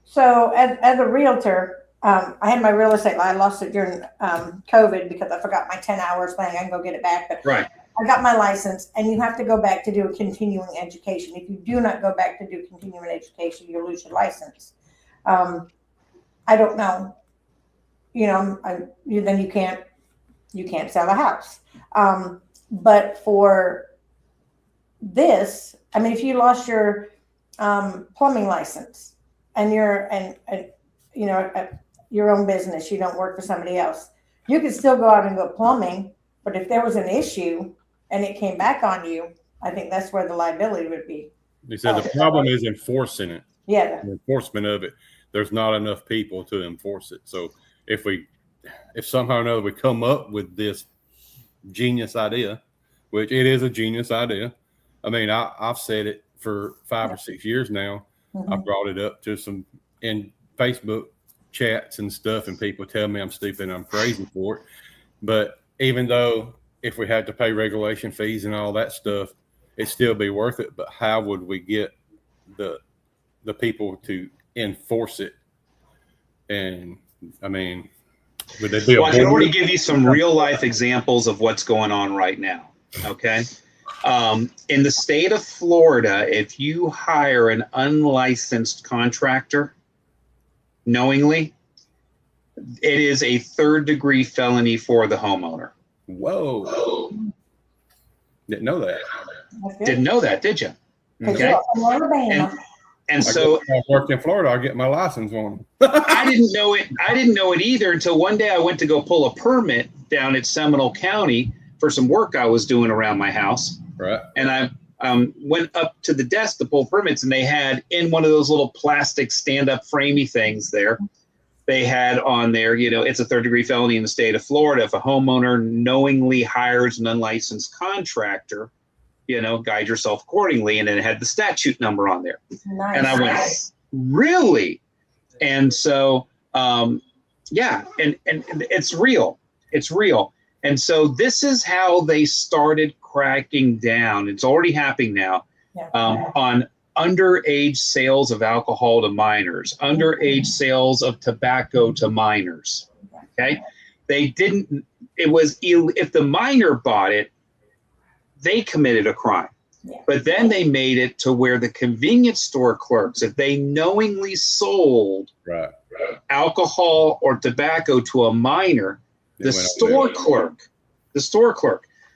C: So as a realtor, I had my real estate. I lost it during COVID because I forgot my 10 hours thing. I can go get it back, but
D: right.
C: I got my license, and you have to go back to do a continuing education. If you do not go back to do continuing education, you lose your license. I don't know. Then you can't sell a house. But for this, I mean, if you lost your plumbing license and you're your own business, you don't work for somebody else, you can still go out and go plumbing, But if there was an issue and it came back on you, I think that's where the liability would be.
B: He said the problem is enforcing it.
C: Yeah.
B: The enforcement of it. There's not enough people to enforce it. So if somehow or another we come up with this genius idea, which it is a genius idea. I mean, I've said it for 5 or 6 years now.
C: Mm-hmm.
B: I brought it up to some in Facebook chats and stuff, and people tell me I'm stupid and I'm crazy for it. But even though if we had to pay regulation fees and all that stuff, it'd still be worth it. But how would we get the people to enforce it? And I mean, would they be?
D: Well, I can already give you some real life examples of what's going on right now. Okay. In the state of Florida, if you hire an unlicensed contractor knowingly, it is a 3rd-degree felony for the homeowner.
B: Whoa. Didn't know that.
D: Didn't know that, did you?
C: Okay.
D: And so
B: I worked in Florida, I'll get my license on them.
D: I didn't know it. I didn't know it either until one day I went to go pull a permit down at Seminole County for some work I was doing around my house.
B: Right.
D: And I went up to the desk to pull permits, and they had in one of those little plastic stand-up framey things there, they had on there, it's a 3rd-degree felony in the state of Florida if a homeowner knowingly hires an unlicensed contractor, guide yourself accordingly. And then it had the statute number on there.
C: Nice.
D: And I went, really? And so, yeah, and it's real. It's real. And so this is how they started cracking down. It's already happening now on underage sales of alcohol to minors, underage sales of tobacco to minors. Okay. If the minor bought it, they committed a crime. Yeah. But then they made it to where the convenience store clerks, if they knowingly sold alcohol or tobacco to a minor, the store clerk.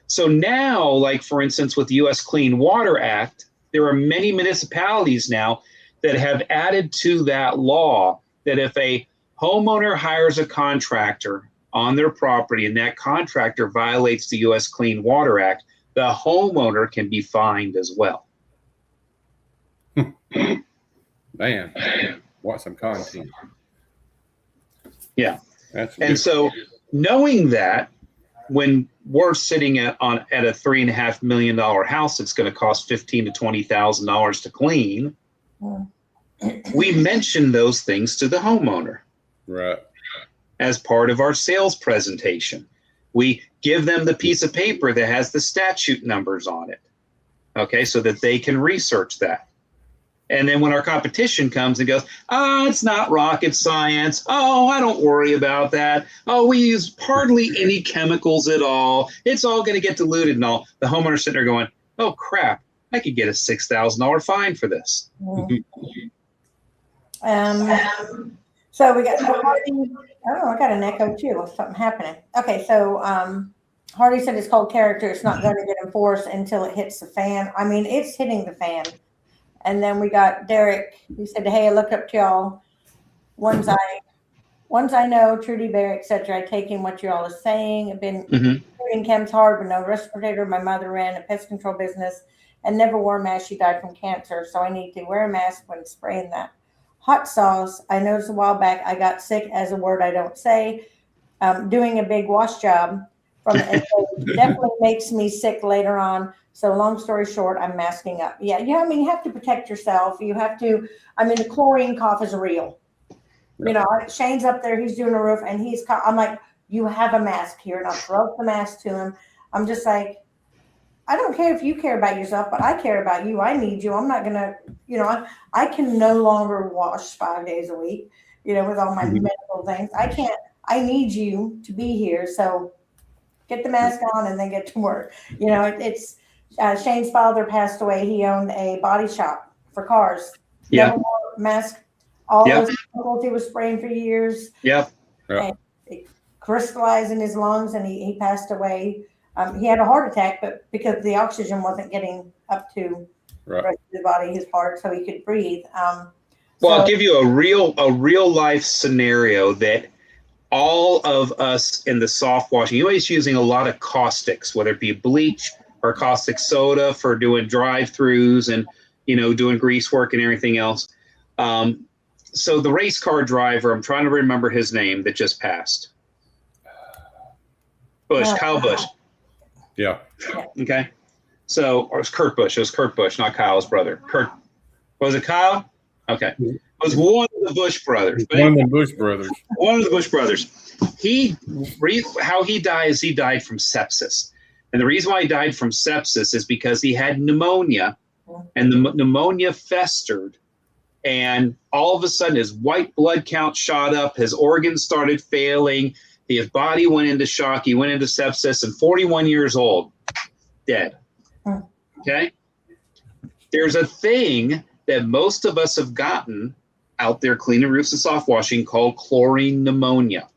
D: So now, like for instance, with the U.S. Clean Water Act, there are many municipalities now that have added to that law that if a homeowner hires a contractor on their property and that contractor violates the U.S. Clean Water Act, the homeowner can be fined as well.
B: Man, what some content.
D: Yeah. So knowing that, when we're sitting at a $3.5 million house that's going to cost $15,000 to $20,000 to clean, we mention those things to the homeowner.
B: Right.
D: As part of our sales presentation. We give them the piece of paper that has the statute numbers on it, okay, so that they can research that. And then when our competition comes and goes, it's not rocket science. I don't worry about that. We use hardly any chemicals at all. It's all going to get diluted and all. The homeowner's sitting there going, oh, crap, I could get a $6,000 fine for this.
C: So we got Hardy. I got an echo too. Something happening. Okay, so Hardy said it's called character. It's not going to get enforced until it hits the fan. I mean, it's hitting the fan. And then we got Derek, who said, hey, I looked up to y'all. Ones I know, Trudy Bear, etc. I take in what you all are saying. I've been doing chems hard with no respirator. My mother ran a pest control business and never wore a mask. She died from cancer. So I need to wear a mask when spraying that. Hot sauce, I noticed a while back I got sick as a word I don't say. Doing a big wash job from it definitely makes me sick later on. So long story short, I'm masking up. Yeah, you have to protect yourself. You have to, the chlorine cough is real. Shane's up there, he's doing a roof and I'm like, you have a mask here, and I'll throw up the mask to him. I'm just like, I don't care if you care about yourself, but I care about you. I need you. I'm not going to, I can no longer wash 5 days a week, with all my medical things. I need you to be here. So get the mask on and then get to work. It's Shane's father passed away. He owned a body shop for cars.
D: Yeah.
C: Never wore a mask. All those chemicals he was spraying for years.
D: Yeah.
C: And it crystallized in his lungs and he passed away. He had a heart attack, but because the oxygen wasn't getting up to the rest of his body, his heart, so he could breathe.
D: I'll give you a real life scenario that all of us in the soft washing, you're always using a lot of caustics, whether it be bleach or caustic soda for doing drive-throughs and, doing grease work and everything else. So the race car driver, I'm trying to remember his name that just passed. Kyle Busch.
B: Yeah.
D: Okay. So, or it was Kurt Busch. It was Kurt Busch, not Kyle's brother. Was it Kyle? Okay. It was one of the Busch brothers.
B: One of the Busch brothers.
D: One of the Busch brothers. How he died from sepsis. And the reason why he died from sepsis is because he had pneumonia, and the pneumonia festered. And all of a sudden, his white blood count shot up. His organs started failing. His body went into shock. He went into sepsis. And 41 years old, dead. Okay? There's a thing that most of us have gotten out there cleaning roofs and soft washing called chlorine pneumonia.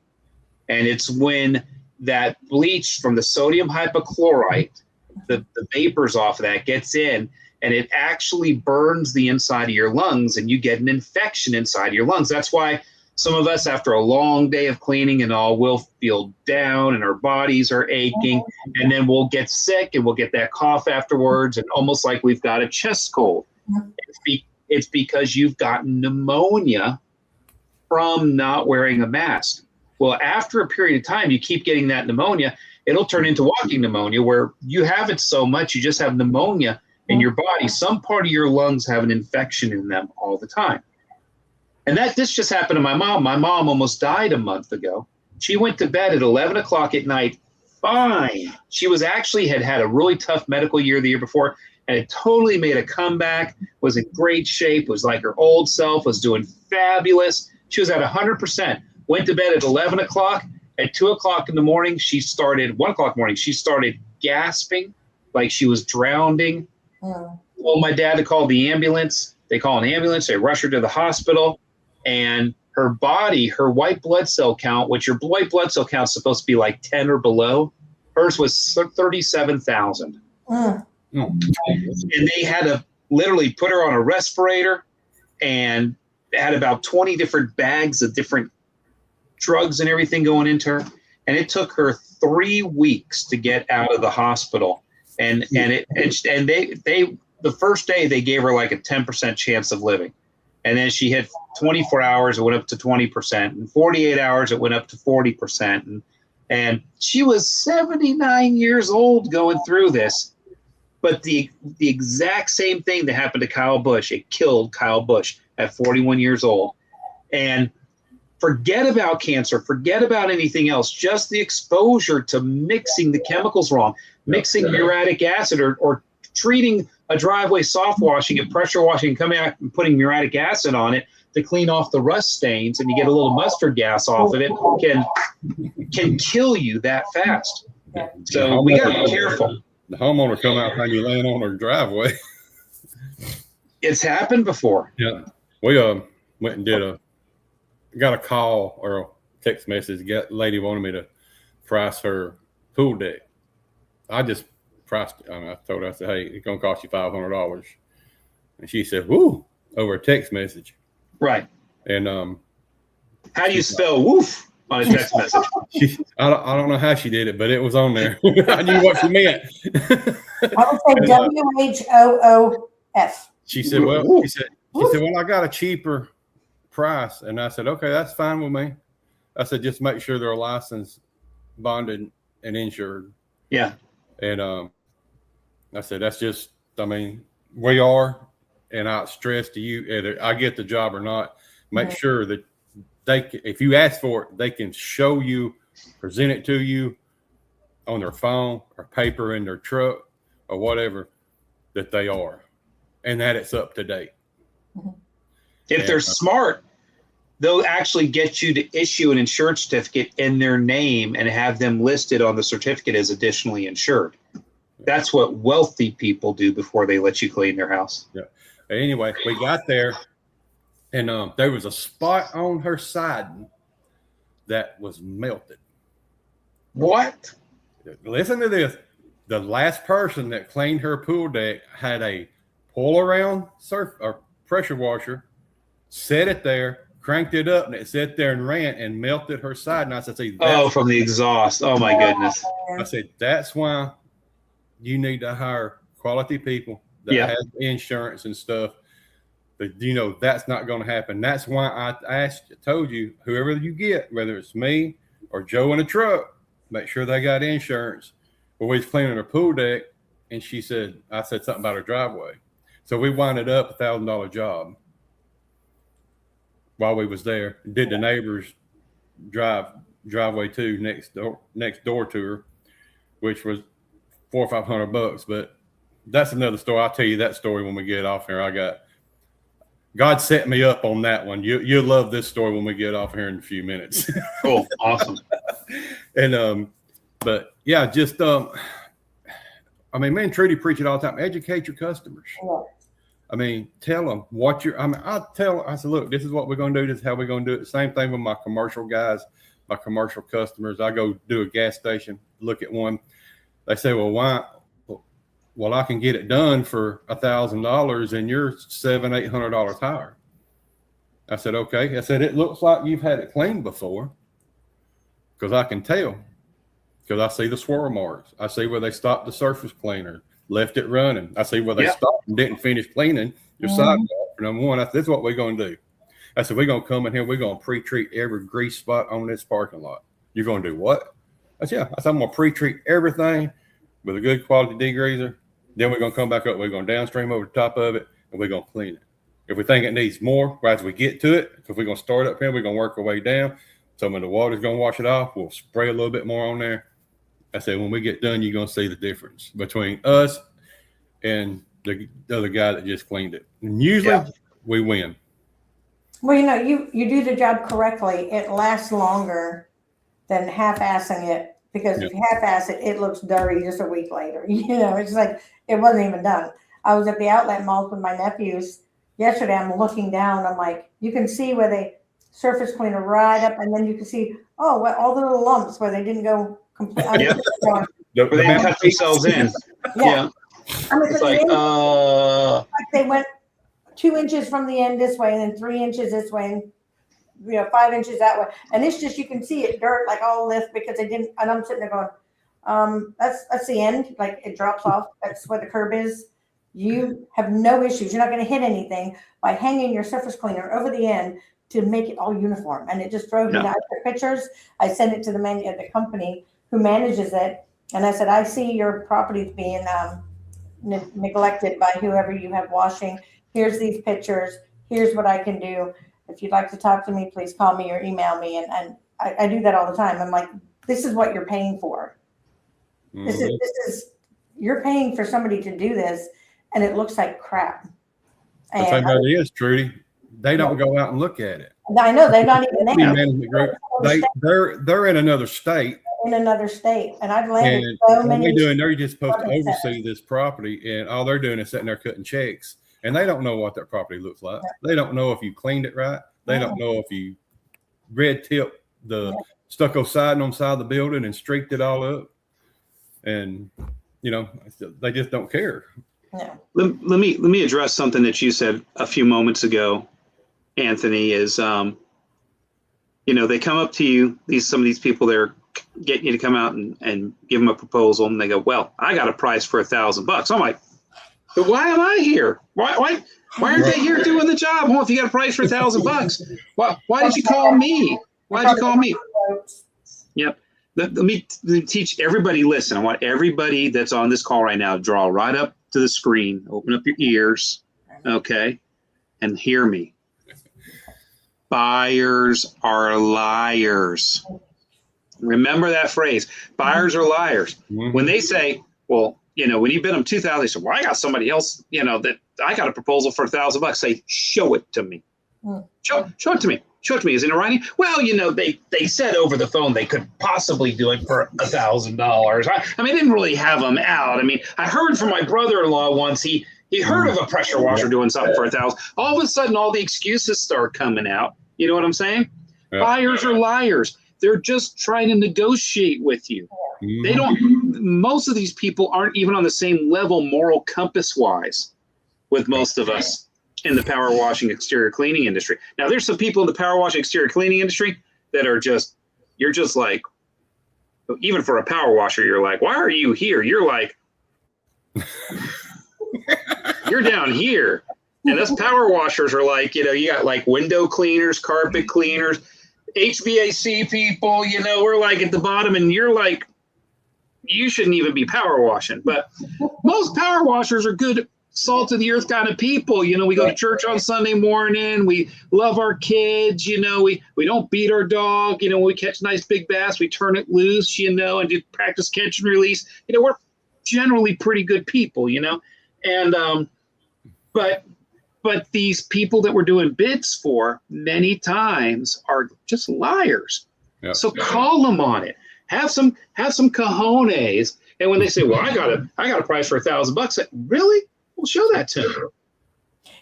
D: And it's when that bleach from the sodium hypochlorite, the vapors off of that gets in, and it actually burns the inside of your lungs, and you get an infection inside of your lungs. That's why some of us, after a long day of cleaning and all, will feel down and our bodies are aching, and then we'll get sick and we'll get that cough afterwards, and almost like we've got a chest cold. It's because you've gotten pneumonia from not wearing a mask. Well, after a period of time, you keep getting that pneumonia, it'll turn into walking pneumonia, where you have it so much, you just have pneumonia in your body. Some part of your lungs have an infection in them all the time. And this just happened to my mom. My mom almost died a month ago. She went to bed at 11 o'clock at night, fine. She had a really tough medical year the year before, and it totally made a comeback, was in great shape, was like her old self, was doing fabulous. She was at 100%. Went to bed at 11 o'clock. At 2 o'clock in the morning, 1 o'clock in the morning, she started gasping like she was drowning. Told my dad to call the ambulance. They call an ambulance. They rush her to the hospital. And her body, her white blood cell count, which your white blood cell count is supposed to be like 10 or below, hers was 37,000. And they had to literally put her on a respirator and had about 20 different bags of different drugs and everything going into her. And it took her 3 weeks to get out of the hospital. And they the first day they gave her like a 10% chance of living. And then she had 24 hours, it went up to 20%. And 48 hours, it went up to 40%. And she was 79 years old going through this. But the exact same thing that happened to Kyle Busch, it killed Kyle Busch at 41 years old. And forget about cancer, forget about anything else, just the exposure to mixing the chemicals wrong, mixing muriatic acid or treating a driveway soft washing and pressure washing, coming out and putting muriatic acid on it to clean off the rust stains, and you get a little mustard gas off of it, can kill you that fast. So we got to be careful.
B: The homeowner come out and you laying on her driveway.
D: It's happened before.
B: Yeah. We went and got a call or a text message. Lady wanted me to price her pool deck. I just priced it. I told her, I said, hey, it's going to cost you $500. And she said, woo, over a text message.
D: Right.
B: And
D: how do you spell woof on a text message?
B: I don't know how she did it, but it was on there. I knew what she meant.
C: I would say WHOOF.
B: She said, well, I got a cheaper price. And I said, okay, that's fine with me. I said, just make sure they're licensed, bonded, and insured.
D: Yeah.
B: And I said, that's just, we are, and I stress to you, either I get the job or not, make sure that if you ask for it, they can show you, present it to you on their phone or paper in their truck or whatever, that they are, and that it's up to date.
D: If they're smart, they'll actually get you to issue an insurance certificate in their name and have them listed on the certificate as additionally insured. That's what wealthy people do before they let you clean their house.
B: Yeah. Anyway, we got there, and there was a spot on her siding that was melted.
D: What?
B: Listen to this. The last person that cleaned her pool deck had a pull-around pressure washer, set it there, cranked it up, and it sat there and ran and melted her side. And I said, "See,
D: from the exhaust. Oh my goodness."
B: I said, that's why you need to hire quality people that have insurance and stuff. But you know that's not going to happen. That's why I told you, whoever you get, whether it's me or Joe in a truck, make sure they got insurance. Well, we was cleaning her pool deck, and I said something about her driveway. So we winded up $1,000 job while we was there. Did the neighbor's driveway too next door to her, which was $400 or $500. But that's another story. I'll tell you that story when we get off here. God set me up on that one. You'll love this story when we get off here in a few minutes.
D: Cool. Awesome.
B: And but yeah, just I mean, me and Trudy preach it all the time. Educate your customers. Yeah. I mean, tell them I said, look, this is what we're going to do. This is how we're going to do it. Same thing with my commercial guys, my commercial customers. I go do a gas station, look at one. They say, well, why? Well, I can get it done for $1,000 and you're $700-800 higher. I said, okay. I said, it looks like you've had it cleaned before, because I can tell, because I see the swirl marks. I see where they stopped the surface cleaner, left it running. I see where they stopped and didn't finish cleaning your sidewalk. Number one, this is what we're going to do. I said, we're going to come in here. We're going to pre-treat every grease spot on this parking lot. You're going to do what? I said, yeah. I said, I'm going to pre-treat everything with a good quality degreaser. Then we're going to come back up. We're going downstream over the top of it, and we're going to clean it. If we think it needs more, right as we get to it, if we're going to start up here, we're going to work our way down. So when the water's going to wash it off, we'll spray a little bit more on there. I said, when we get done, you're going to see the difference between us and the other guy that just cleaned it. And usually we win.
C: Well, you know, you do the job correctly. It lasts longer than half-assing it, because if you half-ass it, it looks dirty just a week later. You know, it's like it wasn't even done. I was at the outlet malls with my nephews yesterday. I'm looking down. I'm like, you can see where they surface cleaner right up, and then you can see, all the little lumps where they didn't go completely.
D: Where they cut themselves in. Yeah.
C: I mean,
D: it's like
C: they went 2 inches from the end this way, and then 3 inches this way, and 5 inches that way, and it's just, you can see it dirt like all this because they didn't. And I'm sitting there going, that's the end, like it drops off. That's where the curb is. You have no issues. You're not going to hit anything by hanging your surface cleaner over the end to make it all uniform. And it just drove me. I took pictures. I sent it to the company who manages it, and I said, I see your property being neglected by whoever you have washing. Here's these pictures. Here's what I can do. If you'd like to talk to me, please call me or email me. And I do that all the time. I'm like, this is what you're paying for. Mm-hmm. This is you're paying for somebody to do this, and it looks like crap.
B: The thing about it is, Trudy, they don't go out and look at it.
C: I know, they're not even there.
B: Management group, they're in another state.
C: And I've landed so many.
B: They're just supposed to oversee this property, and all they're doing is sitting there cutting checks, and they don't know what that property looks like. They don't know if you cleaned it right. They don't know if you red tipped the stucco siding on the side of the building and streaked it all up, and they just don't care.
C: Yeah.
D: Let me address something that you said a few moments ago, Anthony. Is they come up to you, some of these people, they're getting you to come out and give them a proposal, and they go, well, I got a price for $1,000. I'm like, but why am I here? Why aren't they here doing the job? Well, if you got a price for $1,000, why did you call me? Why did you call me? Yep. Let me teach everybody. Listen, I want everybody that's on this call right now to draw right up to the screen, open up your ears, okay, and hear me. Buyers are liars. Remember that phrase. Buyers are liars. Mm-hmm. When they say, well, when you bid them $2,000, they say, well, I got somebody else, that I got a proposal for $1,000. Say, show it to me. Show it to me. Show it to me. Is it in writing? Well, they said over the phone they could possibly do it for $1,000. I mean, I didn't really have them out. I mean, I heard from my brother-in-law once. He heard of a pressure washer doing something for $1,000. All of a sudden, all the excuses start coming out. You know what I'm saying? Yeah. Buyers are liars. They're just trying to negotiate with you. Mm-hmm. They don't. Most of these people aren't even on the same level, moral compass wise, with most of us. in the power washing exterior cleaning industry. Now, there's some people in the power washing exterior cleaning industry that are just, you're just like, even for a power washer, you're like, why are you here? You're like, you're down here. And us power washers are like, you know, you got like window cleaners, carpet cleaners, HVAC people, you know, we're like at the bottom, and you're like, you shouldn't even be power washing. But most power washers are good, salt of the earth kind of people. You know, we go to church on Sunday morning. We love our kids. You know, we don't beat our dog. You know, when we catch nice big bass, we turn it loose, you know, and do practice catch and release. You know, we're generally pretty good people, you know. And but these people that we're doing bids for many times are just liars. Yep. So call them on it. Have some cojones. And when they say, "Well, I got a price for $1,000," really? Well, show that to them.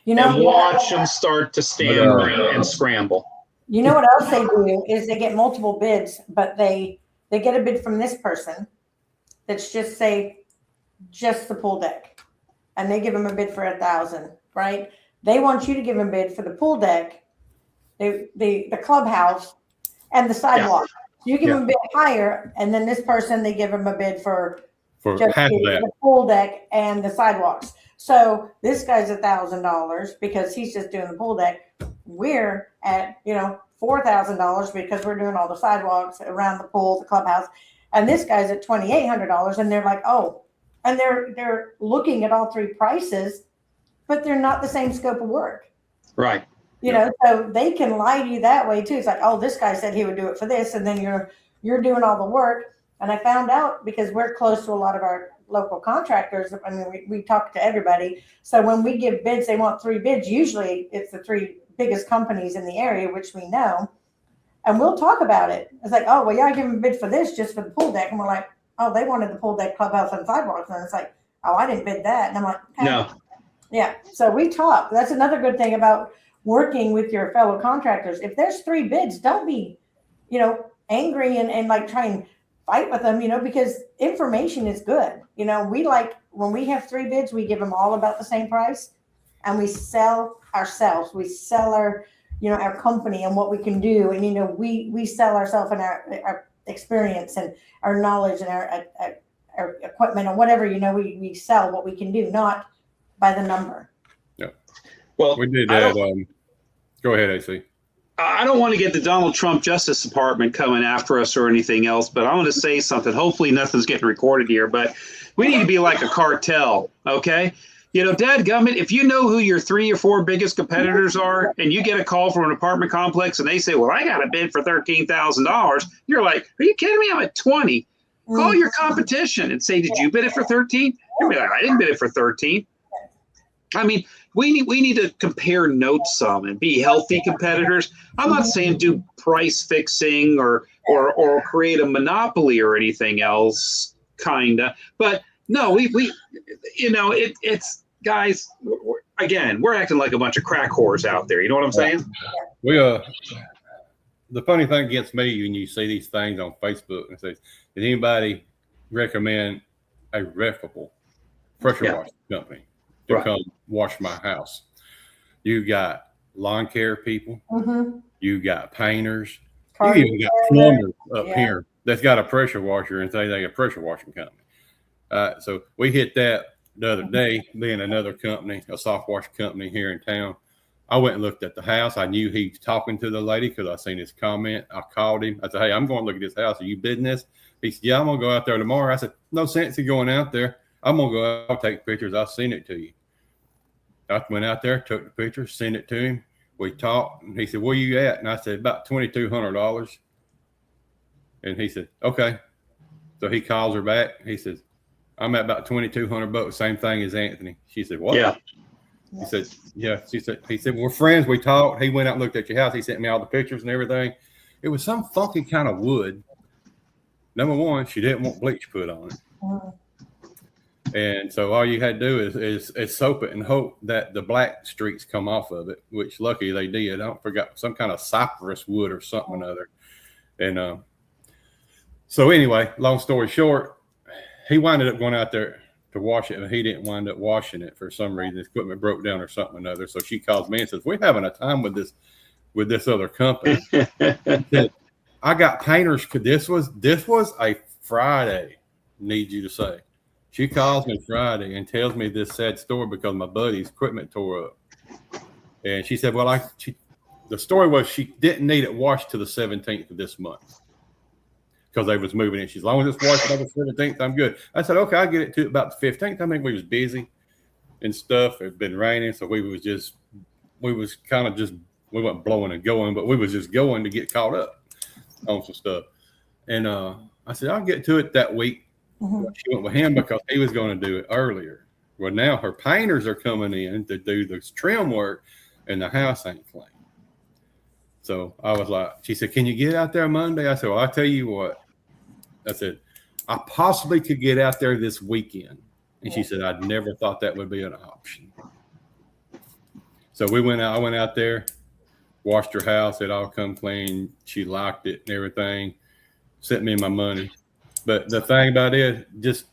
C: You know,
D: and watch them start to stammer and scramble.
C: You know what else they do is they get multiple bids, but they get a bid from this person that's just the pool deck, and they give them a bid for $1,000, right? They want you to give them a bid for the pool deck, the clubhouse, and the sidewalk. Yeah. You give them a bid higher, and then this person, they give them a bid for just the pool deck and the sidewalks. So this guy's $1,000 because he's just doing the pool deck. We're at, you know, $4,000 because we're doing all the sidewalks around the pool, the clubhouse, and this guy's at $2,800. And they're like, oh, and they're looking at all three prices, but they're not the same scope of work.
D: Right.
C: You know, so they can lie to you that way too. It's like, oh, this guy said he would do it for this, and then you're doing all the work. And I found out because we're close to a lot of our local contractors. I mean, we talk to everybody. So when we give bids, they want 3 bids. Usually it's the 3 biggest companies in the area, which we know. And we'll talk about it. It's like, oh, well, yeah, I give them a bid for this just for the pool deck. And we're like, oh, they wanted the pool deck, clubhouse, and sidewalks. And it's like, oh, I didn't bid that. And I'm like, okay.
D: No.
C: Yeah. So we talk. That's another good thing about working with your fellow contractors. If there's 3 bids, don't be, you know, angry and like try and fight with them, you know, because information is good. You know, we like when we have 3 bids, we give them all about the same price, and we sell ourselves. We sell our, you know, our company and what we can do. And, you know, we sell ourselves and our experience and our knowledge and our equipment and whatever, you know, we sell what we can do, not by the number.
B: Yeah. Well, we did that. Go ahead, AC.
D: I don't want to get the Donald Trump Justice Department coming after us or anything else, but I want to say something. Hopefully nothing's getting recorded here, but we need to be like a cartel, okay? You know, dadgummit, if you know who your 3 or 4 biggest competitors are, and you get a call from an apartment complex and they say, well, I got a bid for $13,000, you're like, are you kidding me? I'm at 20. Call your competition and say, did you bid it for 13? You'll be like, I didn't bid it for 13. I mean, we need to compare notes some and be healthy competitors. I'm not saying do price fixing or create a monopoly or anything else, kinda. But no, we you know, it's guys. We're acting like a bunch of crack whores out there. You know what I'm saying?
B: We the funny thing gets me when you see these things on Facebook and says, did anybody recommend a reputable pressure washing company to come wash my house? You got lawn care people. Mm-hmm. You got painters. You even got plumbers up here that's got a pressure washer and say they got a pressure washing company. So we hit that the other day, being another company, a soft wash company here in town. I went and looked at the house. I knew he was talking to the lady because I seen his comment. I called him. I said, hey, I'm going to look at this house. Are you bidding this? He said, yeah, I'm going to go out there tomorrow. I said, no sense in going out there. I'm going to go out, I'll take pictures. I'll send it to you. I went out there, took the pictures, sent it to him. We talked, and he said, where you at? And I said, about $2,200. And he said, okay. So he calls her back. He says, I'm at about $2,200. Same thing as Anthony. She said, what? Yeah. He said, yeah. He said, we're friends. We talked. He went out and looked at your house. He sent me all the pictures and everything. It was some funky kind of wood. Number one, she didn't want bleach put on it. And so all you had to do is soap it and hope that the black streaks come off of it, which lucky they did. I don't forget, some kind of cypress wood or something or other. And so anyway, long story short, he winded up going out there to wash it, and he didn't wind up washing it for some reason. His equipment broke down or something or another. So she calls me and says, "We're having a time with this other company." Said, I got painters. This was a Friday. Need you to say. She calls me Friday and tells me this sad story because my buddy's equipment tore up. And she said, "Well, the story was she didn't need it washed till the 17th of this month because they was moving it. She's, as long as it's washed by the 17th, I'm good." I said, "Okay, I'll get it to about the 15th. I think we was busy and stuff. It had been raining, so we weren't blowing and going, but we was just going to get caught up on some stuff." And I said, "I'll get to it that week." She went with him because he was going to do it earlier. Well, now her painters are coming in to do this trim work, and the house ain't clean. So I was like, she said, "Can you get out there Monday?" I said, "Well, I'll tell you what." I said, "I possibly could get out there this weekend." And she said, "I'd never thought that would be an option." So I went out there, washed her house. It all come clean. She liked it and everything. Sent me my money. But the thing about it, just,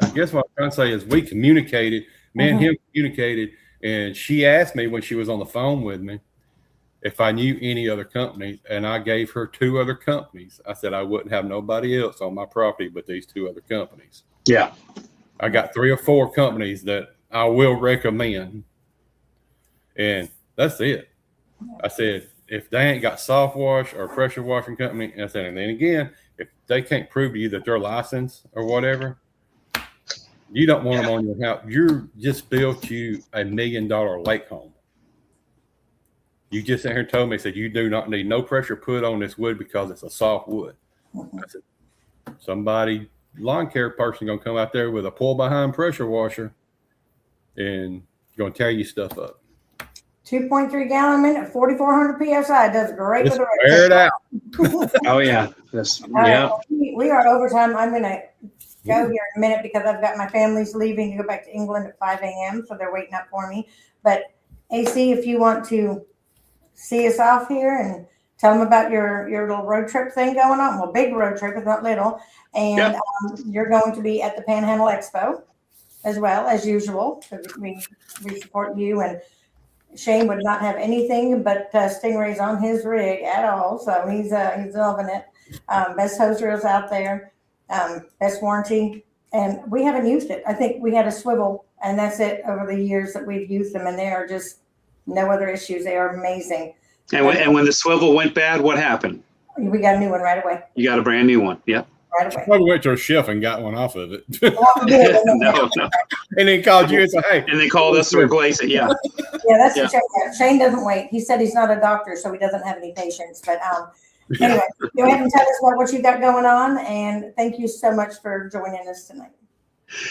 B: I guess what I'm trying to say is we communicated, me and him communicated, and she asked me when she was on the phone with me if I knew any other companies, and I gave her 2 other companies. I said I wouldn't have nobody else on my property but these 2 other companies.
D: Yeah.
B: I got 3 or 4 companies that I will recommend, and that's it. I said, if they ain't got soft wash or pressure washing company, I said, and then again, if they can't prove to you that they're licensed or whatever, you don't want them on your house. You just built you $1 million lake home. You just sat here and told me, said, you do not need no pressure put on this wood because it's a soft wood. I said, somebody, lawn care person, gonna come out there with a pull behind pressure washer and gonna tear you stuff up.
C: 2.3 gallon a minute, 4,400 psi does great
B: Just
C: with the
B: wear it out.
D: Oh yeah.
C: Right, we are overtime. I'm going to go here in a minute because I've got my family's leaving to go back to England at 5 a.m. So they're waiting up for me. But AC, if you want to see us off here and tell them about your little road trip thing going on. Well, big road trip, it's not little. And you're going to be at the Panhandle Expo as well as usual. So we support you, and Shane would not have anything but stingrays on his rig at all. So he's loving it. Best hose reels out there, best warranty. And we haven't used it. I think we had a swivel, and that's it over the years that we've used them. And they are just no other issues. They are amazing.
D: And when the swivel went bad, what happened?
C: We got a new one right away.
D: You got a brand new one. Yep.
C: Right away.
B: Probably went to a chef and got one off of it.
D: No.
B: And then called you and said, "Hey."
D: And they called us to replace it. Yeah.
C: Yeah, that's the Shane. Shane doesn't wait. He said he's not a doctor, so he doesn't have any patience. But anyway, go ahead and tell us what you got going on, and thank you so much for joining us tonight.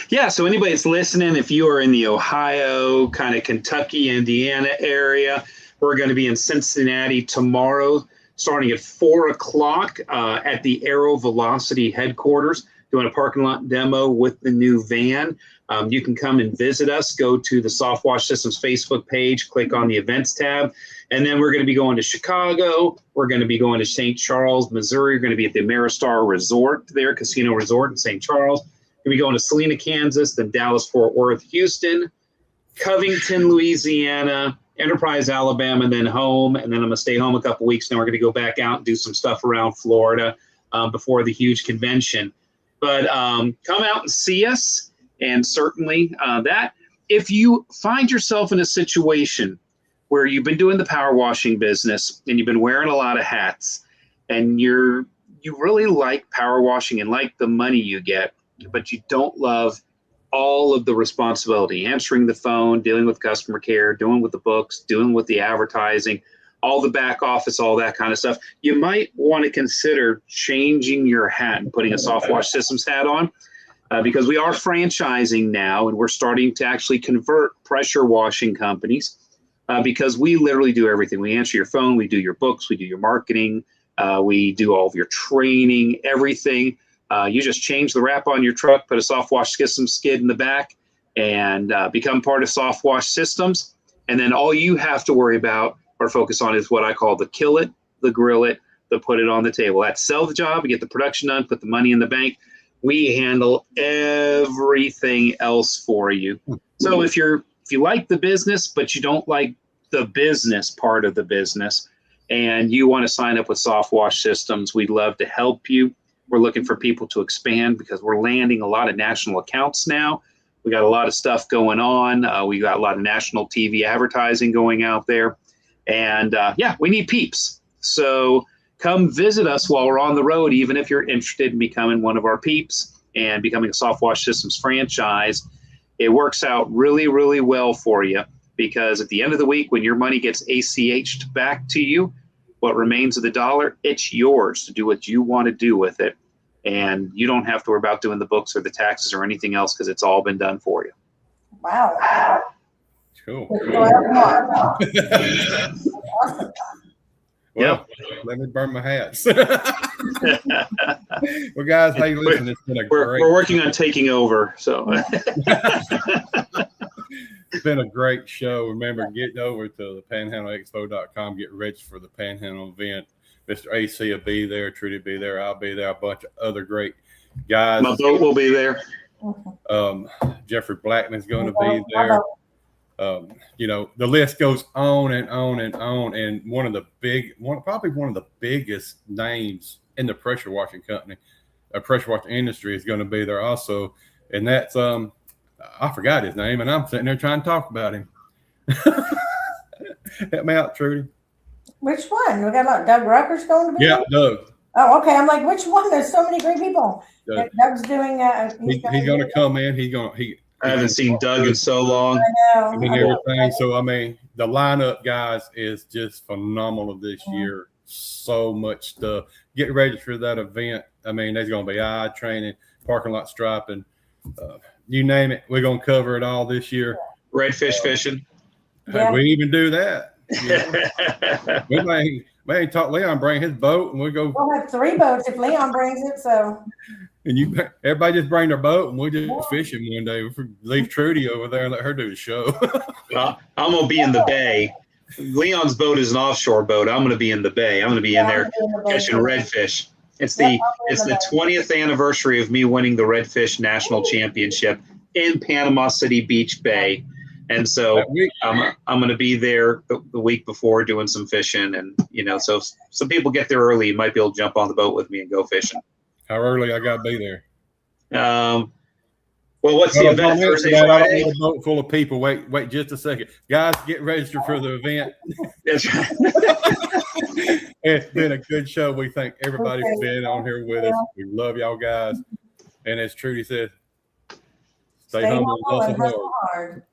D: Yeah, so anybody that's listening, if you are in the Ohio, kind of Kentucky, Indiana area, we're going to be in Cincinnati tomorrow, starting at 4 o'clock at the Aero Velocity headquarters, doing a parking lot demo with the new van. You can come and visit us. Go to the Soft Wash Systems Facebook page, click on the events tab. And then we're going to be going to Chicago. We're going to be going to St. Charles, Missouri. We're going to be at the Ameristar Resort there, Casino Resort in St. Charles. We're going to be going to Salina, Kansas, then Dallas, Fort Worth, Houston, Covington, Louisiana, Enterprise, Alabama, and then home. And then I'm going to stay home a couple weeks. Then we're going to go back out and do some stuff around Florida before the huge convention. But come out and see us. And certainly that if you find yourself in a situation where you've been doing the power washing business and you've been wearing a lot of hats and you really like power washing and like the money you get, but you don't love all of the responsibility, answering the phone, dealing with customer care, doing with the books, doing with the advertising, all the back office, all that kind of stuff, you might want to consider changing your hat and putting a Soft Wash Systems hat on. Because we are franchising now, and we're starting to actually convert pressure washing companies because we literally do everything. We answer your phone, we do your books, we do your marketing, we do all of your training, everything. You just change the wrap on your truck, put a Soft Wash Systems skid in the back, and become part of Soft Wash Systems. And then all you have to worry about or focus on is what I call the kill it, the grill it, the put it on the table. That's sell the job, get the production done, put the money in the bank. We handle everything else for you. So if you like the business, but you don't like the business part of the business, and you want to sign up with Soft Wash Systems, we'd love to help you. We're looking for people to expand because we're landing a lot of national accounts now. We got a lot of stuff going on. We got a lot of national TV advertising going out there. And yeah, we need peeps. So come visit us while we're on the road, even if you're interested in becoming one of our peeps and becoming a Soft Wash Systems franchise. It works out really, really well for you because at the end of the week, when your money gets ACH'd back to you, what remains of the dollar, it's yours to do what you want to do with it. And you don't have to worry about doing the books or the taxes or anything else because it's all been done for you.
C: Wow.
B: Cool.
C: Awesome.
B: Well, let me burn my hats. Well, guys, hey, listen, it's been
D: we're working on taking over. So
B: it's been a great show. Remember, get over to the panhandleexpo.com, get registered for the Panhandle event. Mr. AC will be there, Trudy will be there, I'll be there, a bunch of other great guys.
D: My boat will be there.
B: Jeffrey Blackman's going to be there. You know, the list goes on and on and on. And probably one of the biggest names in the pressure washing industry is going to be there also. And that's, I forgot his name, and I'm sitting there trying to talk about him. Help me out, Trudy.
C: Which one? We got like Doug Rucker's going to be?
B: Yeah, Doug.
C: Oh, okay. I'm like, which one? There's so many great people. Doug's doing.
B: He's going to come in.
D: I haven't seen Doug in so long.
C: I know.
B: And everything. So I mean, the lineup, guys, is just phenomenal this year. So much stuff. Get ready for that event. I mean, there's going to be eye training, parking lot striping, you name it. We're going to cover it all this year.
D: Redfish fishing.
B: We even do that. We may talk Leon bring his boat and
C: We'll have 3 boats if Leon brings it. So.
B: And everybody just bring their boat and we'll just fishing one day. We'll leave Trudy over there and let her do the show.
D: Well, I'm gonna be in the bay. Leon's boat is an offshore boat. I'm gonna be in the bay. I'm gonna be in there catching redfish. It's the 20th anniversary of me winning the Redfish National Championship in Panama City Beach Bay. And so I'm going to be there the week before doing some fishing. And, you know, so some people get there early. You might be able to jump on the boat with me and go fishing.
B: How early I got to be there?
D: Well, what's the event? Thursday, Friday?
B: A boat full of people. Wait just a second. Guys, get registered for the event.
D: That's right.
B: It's been a good show. We thank everybody for being on here with us. We love y'all guys. And as Trudy said, stay humble and hustle hard.